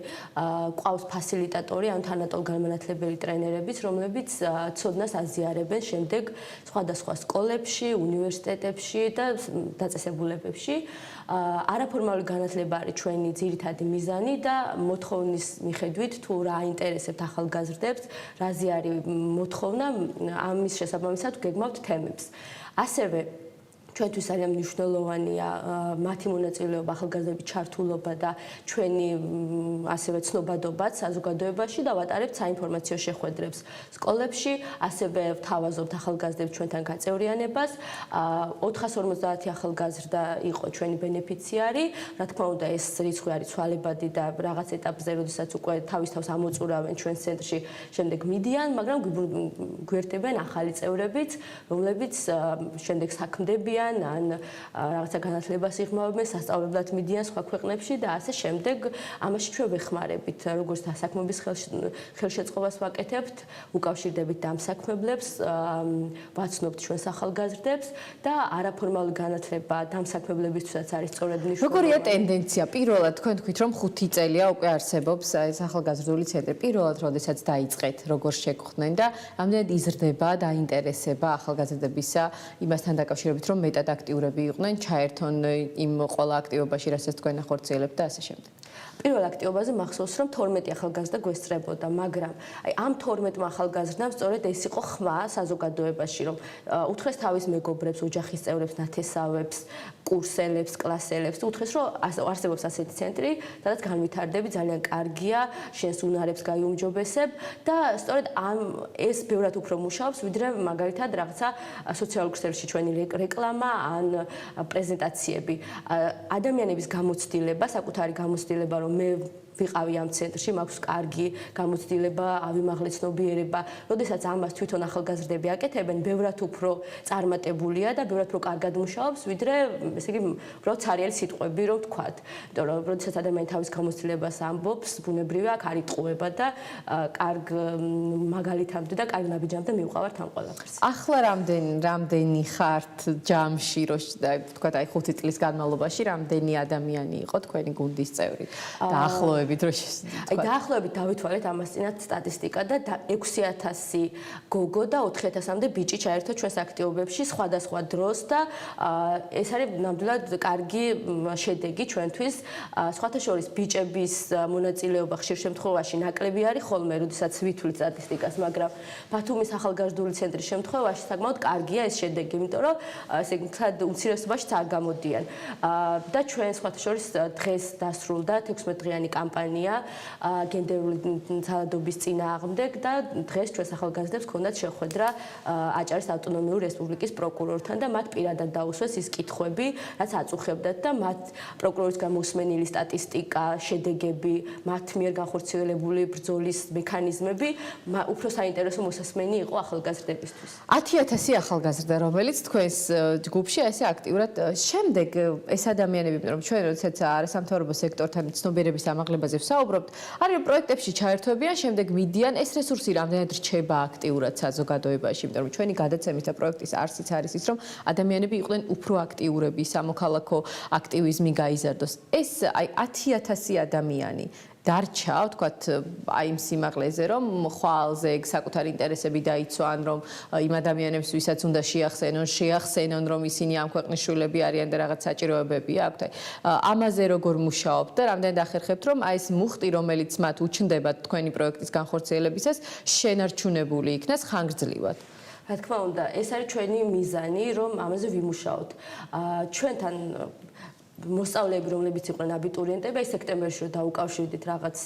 Speaker 11: ყავს ფასილიტატორი, ან თანატოლ განმანათლებელი ტრენერებიც, რომლებიც ცოდნას აზიარებენ შემდეგ სხვადასხვა სკოლებში, უნივერსიტეტებში და დაწესებულებებში. არაფორმალური განათლება არის ჩვენი ძირითადი მიზანი და მოთხოვნის მიხედვით თუ რა აინტერესებთ ახალგაზრდებს, რაზე არის მოთხოვნა, ამის შესაბამისად გეგმავთ თემებს. ასევე ჩვენთვის ძალიან მნიშვნელოვანია მათი მონაწილეობა, ახალგაზრდების ჩართულობა და ჩვენი ასევე ცნობადობაც საზოგადოებაში და ვატარებთ საინფორმაციო შეხვედრებს სკოლებში, ასევე ვთავაზობთ ახალგაზრდებს ჩვენთან გაწევრიანებას. 450 ახალგაზრდა იყო ჩვენი ბენეფიციარი. რა თქმა უნდა, ეს რიცხვი არის ცვალებადი და რაღაც ეტაპზე, როდესაც უკვე თავის თავს ამოწურავენ ჩვენს ცენტრში, შემდეგ მიდიან, მაგრამ გვერდებენ ახალი წევრებიც, რომლებიც შემდეგ საქმდებიან ან რაღაცა განათლებას იღმავებენ, სასწავლებლად მიდიან სხვა ქვეყნებში და ასე შემდეგ. ამაში ჩვენ ვეხმარებით, როგორც დასაქმების ხელშეწყობას ვაკეთებთ, უკავშირდებით დამსაქმებლებს, ვაცნობთ ჩვენს ახალგაზრდებს და არაფორმალური განათლება დამსაქმებლებისთვისაც არის სწორედ მნიშვნელოვანი.
Speaker 1: როგორია ტენდენცია? პირველად თქვენ თქვით, რომ 5 წელია უკვე არსებობს ეს ახალგაზრდული ცენტრი. პირველად როდესაც დაიწყეთ, როგორ შეგხვდნენ და რამდენად იზრდება დაინტერესება ახალგაზრდებისა იმასთან დაკავშირებით, რომ მეტად აქტიურები იყვნენ, ჩაერთონ იმ ყველა აქტივობაში, რასაც თქვენ ახორციელებთ და ასე შემდეგ.
Speaker 11: პირველ აქტივობაზე მახსოვს, რომ 12 ახალგაზრდა გვესწრებოდა, მაგრამ აი ამ 12 ახალგაზრდამ სწორედ ეს იყო ხმა საზოგადოებაში, რომ უთხრეს თავის მეგობრებს, ოჯახის წევრებს, ნათესავებს, კურსელებს, კლასელებს, უთხრეს, რომ არსებობს ასეთი ცენტრი, სადაც განვითარდები, ძალიან კარგია, შენს უნარებს გაიუმჯობესებ და სწორედ ეს ბევრად უფრო მუშაობს, ვიდრე მაგალითად რაღაცა სოციალურ ქსელში ჩვენი რეკლამა ან პრეზენტაციები. ადამიანების გამოცდილება, საკუთარი გამოცდილება, რომ მე ვიყავი ამ ცენტრში, მაქვს კარგი გამოცდილება, ავიმაღლე ცნობიერება. როდესაც ამას თვითონ ახალგაზრდები აკეთებენ, ბევრად უფრო წარმატებულია და ბევრად უფრო კარგად მუშაობს, ვიდრე, ესე იგი, უბრალოდ ცარიელი სიტყვები, რომ ვთქვათ. იმიტომ რომ როდესაც ადამიანი თავის გამოცდილებას ამბობს, ბუნებრივია, აქ არის ტყუება და კარგ მაგალითამდე და კარგ ნაბიჯამდე მივყავართ ამ ყველაფერს.
Speaker 1: ახლა რამდენი ხართ ჯამში, რომ ვთქვათ, აი 5 წლის განმავლობაში რამდენი ადამიანი იყო თქვენი გუნდის წევრი? დაახლოებით
Speaker 11: აი დაახლოებით დავითვალეთ ამას წინათ სტატისტიკა და 6000 გოგო და 4000-მდე ბიჭი ჩაერთო ჩვენს აქტივობებში სხვადასხვა დროს და ეს არის ნამდვილად კარგი შედეგი ჩვენთვის. სხვათა შორის ბიჭების მონაწილეობა ხშირ შემთხვევაში ნაკლები არის ხოლმე, როდესაც ვითვლით სტატისტიკას, მაგრამ ბათუმის ახალგაზრდული ცენტრის შემთხვევაში საკმაოდ კარგია ეს შედეგი, იმიტომ რომ ესე იგი უმცირესობაშიც არ გამოდიან. და ჩვენ სხვათა შორის დღეს დასრულდა 16 დღიანი კამპანია გენდერული ძალადობის წინააღმდეგ და დღეს ჩვენს ახალგაზრდებს ჰქონდათ შეხვედრა აჭარის ავტონომიური რესპუბლიკის პროკურორთან და მათ პირადად დაუსვეს ის კითხვები, რაც აწუხებდათ და მათ პროკურორისგან მოსმენილი სტატისტიკა, შედეგები, მათ მიერ განხორციელებული ბრძოლის მექანიზმები უფრო საინტერესო მოსასმენი იყო ახალგაზრდებისთვის.
Speaker 1: 10000 ახალგაზრდა, რომელიც თქვენს ჯგუფში ესე აქტიურად შემდეგ ეს ადამიანები, რომ ჩვენ როდესაც არასამთავრობო სექტორთან ცნობიერების ამაღლებაზე ვსაუბრობთ, არის პროექტებში ჩაერთვებიან, შემდეგ მიდიან, ეს რესურსი რამდენად რჩება აქტიურად საზოგადოებაში, იმიტომ რომ ჩვენი გადაცემის და პროექტის არსიც არის ის, რომ ადამიანები იყვნენ უფრო აქტიურები, სამოქალაქო აქტივიზმი გაიზარდოს. ეს აი 10000 ადამიანი დარჩა, ვთქვათ, აი იმ სიმაღლეზე, რომ ხვალზე საკუთარი ინტერესები დაიცვან, რომ იმ ადამიანებს, ვისაც უნდა შეახსენონ, რომ ისინი ამ ქვეყნის შვილები არიან და რაღაც საჭიროებები აქვთ. ამაზე როგორ მუშაობთ და რამდენად ახერხებთ, რომ აი ეს მუხტი, რომელიც მათ უჩნდებათ თქვენი პროექტის განხორციელებისას, შენარჩუნებული იქნას ხანგრძლივად?
Speaker 11: რა თქმა უნდა, ეს არის ჩვენი მიზანი, რომ ამაზე ვიმუშაოთ. ჩვენთან მოსწავლეები, რომლებიც იყვნენ აბიტურიენტები, აი სექტემბერში რომ დაუკავშირდით რაღაც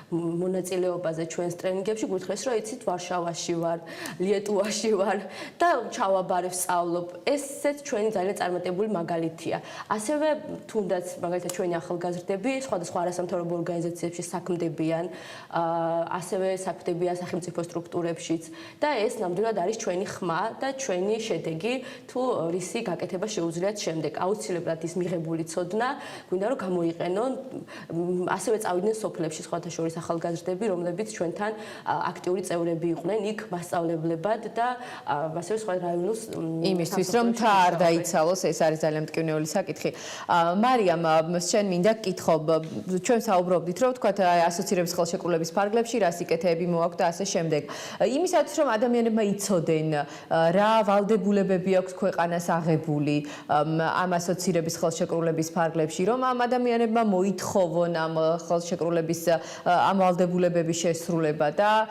Speaker 11: მონაწილეობაზე ჩვენს ტრენინგებში, გითხრეს, რომ იცით, ვარშავაში ვარ, ლიეტუვაში ვარ და ჩავაბარებ, სწავლობ. ესეც ჩვენი ძალიან წარმატებული მაგალითია. ასევე თუნდაც მაგალითად ჩვენი ახალგაზრდები სხვადასხვა არასამთავრობო ორგანიზაციებში საქმდებიან, ასევე საქმდებიან სახელმწიფო სტრუქტურებშიც და ეს ნამდვილად არის ჩვენი ხმა და ჩვენი შედეგი, თუ რისი გაკეთება შეუძლიათ შემდეგ. აუცილებლად ის მიღებული გვინდა რომ გამოიყენონ, ასევე წავიდნენ სოფლებში სხვათა შორის ახალგაზრდები, რომლებიც ჩვენთან აქტიური წევრები იყვნენ იქ მასწავლებლებად და ასევე სხვა რაიონის
Speaker 1: იმისთვის რომ თა არ დაიცალოს, ეს არის ძალიან მტკივნეული საკითხი. მარიამ, შენ მინდა გკითხო, ჩვენ საუბრობდით, რომ თქვათ ასოცირების ხელშეკრულების ფარგლებში რა სიკეთეები მოაქვს და ასე შემდეგ. იმისათვის რომ ადამიანებმა იცოდენ რა ვალდებულებები აქვს ქვეყანას აღებული ამ ასოცირების ხელშეკრულების ფარგლებში, რომ ამ ადამიანებმა მოითხოვონ ამ ხელშეკრულების ამ ვალდებულებების შესრულება და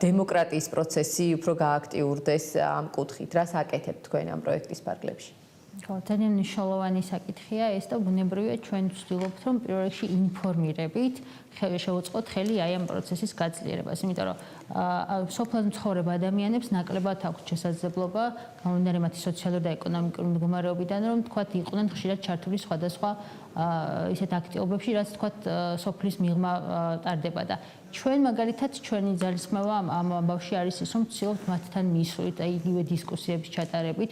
Speaker 1: დემოკრატიის პროცესი უფრო გააქტიურდეს ამ კუთხით. რას აკეთებთ თქვენ ამ პროექტის ფარგლებში?
Speaker 10: ძალიან მნიშვნელოვანი საკითხია ეს და ბუნებრივია ჩვენ ვცდილობთ რომ პირველ რიგში ინფორმირებით შევუწყოთ ხელი აი ამ პროცესის გაძლიერებას, იმიტომ რომ სოფლად მცხოვრებ ადამიანებს ნაკლებად აქვს შესაძლებლობა გამომდინარე მათი სოციალური და ეკონომიკური მდგომარეობიდან, რომ თქვათ იყვნენ ხშირად ჩართული სხვადასხვა ისეთ აქტივობებში, რაც თქვათ სოფლის მიღმა ტარდება და ჩვენ მაგალითად ჩვენი ძალისხმევა ამ ამბავში არის ის, რომ ვცდილობთ მათთან მისვლით და იგივე დისკუსიების ჩატარებით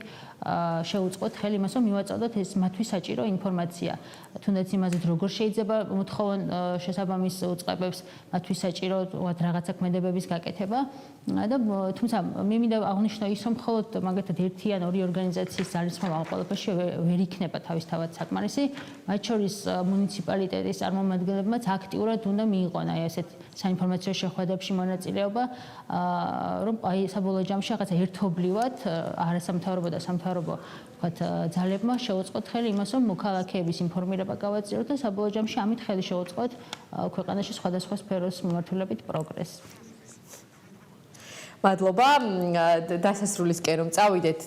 Speaker 10: შევუწყოთ ხელი იმას, რომ მივაწოდოთ ეს მათთვის საჭირო ინფორმაცია. თუნდაც იმაზე როგორ შეიძლება მოთხოვონ შესაბამის უწყებებს მათთვის საჭირო რაღაცა ქმედებების გაკეთება და თუმცა მე მინდა აღვნიშნო ის, რომ მხოლოდ მაგალითად ერთი ან ორი ორგანიზაციის ძალისხმევა ამ ყველაფერში ვერ იქნება თავისთავად საკმარისი, მათ შორის მუნიციპალიტეტის წარმომადგენლებმაც აქტიურად უნდა მიიღონ აი ესეთ საინფორმაციო შეხვედრებში მონაწილეობა, რომ აი საბოლოო ჯამში რაღაცა ერთობლივად არასამთავრობო და სამთავრობო ვთქვათ ძალებმა შეუწყოთ ხელი იმას, რომ მოქალაქეების ინფორმირება გავაძლიეროთ და საბოლოო ჯამში ამით ხელი შეუწყოთ ქვეყანაში სხვადასხვა სფეროს მიმართულებით პროგრესს.
Speaker 1: მადლობა. დასასრულისკენ რომ წავიდეთ,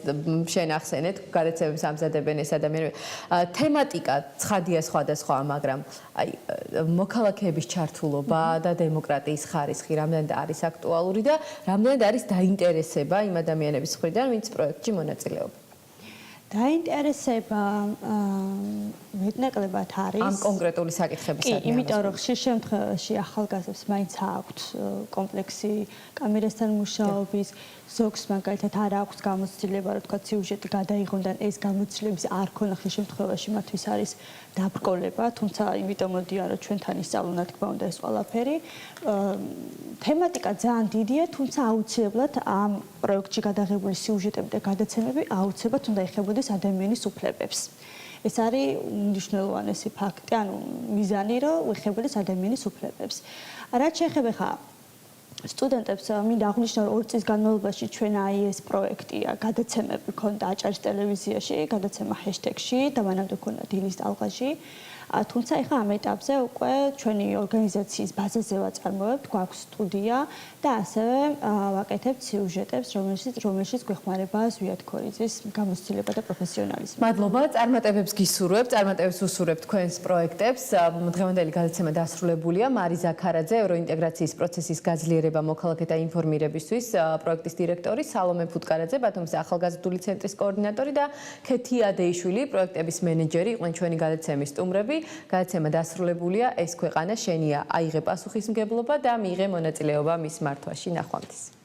Speaker 1: შენ ახსენეთ, გადაცემებს ამზადებენ ეს ადამიანები. თემატიკა ცხადია სხვადასხვა, მაგრამ აი მოქალაქეების ჩართულობა და დემოკრატიის ხარისხი რამდენად არის აქტუალური და რამდენად არის დაინტერესება იმ ადამიანების მხრიდან, ვინც პროექტში მონაწილეობენ.
Speaker 12: დაინტერესება მეტნაკლებად არის
Speaker 1: ამ კონკრეტული საკითხების
Speaker 12: კი, იმიტომ რომ ხშირ შემთხვევაში ახალგაზრდებს მაინც აქვთ კომპლექსი კამერასთან მუშაობის, ზოგს მაგალითად არ აქვს გამოცდილება, რომ თქვა სიუჟეტი გადაიღონ და ეს გამოცდილების არ ქონა ხშირ შემთხვევაში მათთვის არის დაბრკოლება, თუმცა იმიტომ მოდიან რომ ჩვენთან ისწავლონ, რა თქმა უნდა, ეს ყველაფერი. თემატიკა ძალიან დიდია, თუმცა აუცილებლად ამ პროექტში გადაღებული სიუჟეტები და გადაცემები აუცილებლად უნდა ეხებოდეს ადამიანის უფლებებს. ეს არის მნიშვნელოვანესი ფაქტი, ანუ მიზანი, რომ ეხებოდეს ადამიანის უფლებებს. რაც შეეხება ხა სტუდენტებს მინდა აღვნიშნო, რომ 2 წლის განმავლობაში ჩვენ აი ეს პროექტია, გადაცემები ქონდა აჭარის ტელევიზიაში, გადაცემა ჰეშტეგში და მანამდე ქონდა დილის ტალღაში. თუმცა ეხლა ამ ეტაპზე უკვე ჩვენი ორგანიზაციის ბაზაზე ვაწარმოებთ, გვაქვს სტუდია და ასევე ვაკეთებთ სიუჟეტებს, რომელშიც გვეხმარება ზვიად ქორიძის გამოცდილება და პროფესიონალიზმი.
Speaker 1: მადლობა, წარმატებებს გისურვებთ, წარმატებებს უსურვებთ თქვენს პროექტებს. დღევანდელი გადაცემა დასრულებულია. მარი ზაქარაძე, ევროინტეგრაციის პროცესის გაძლიერება მოქალაქეთა ინფორმირებისთვის პროექტის დირექტორი, სალომე ფუტკარაძე, ბათუმის ახალგაზრდული ცენტრის კოორდინატორი და ქეთი ადეიშვილი, პროექტების მენეჯერი იყვნენ ჩვენი გადაცემის სტუმრები. გადაცემა დასრულებულია, ეს ქვეყანა შენია, აიღე პასუხისმგებლობა და მიიღე მონაწილეობა მის მართვაში. ნახვამდის.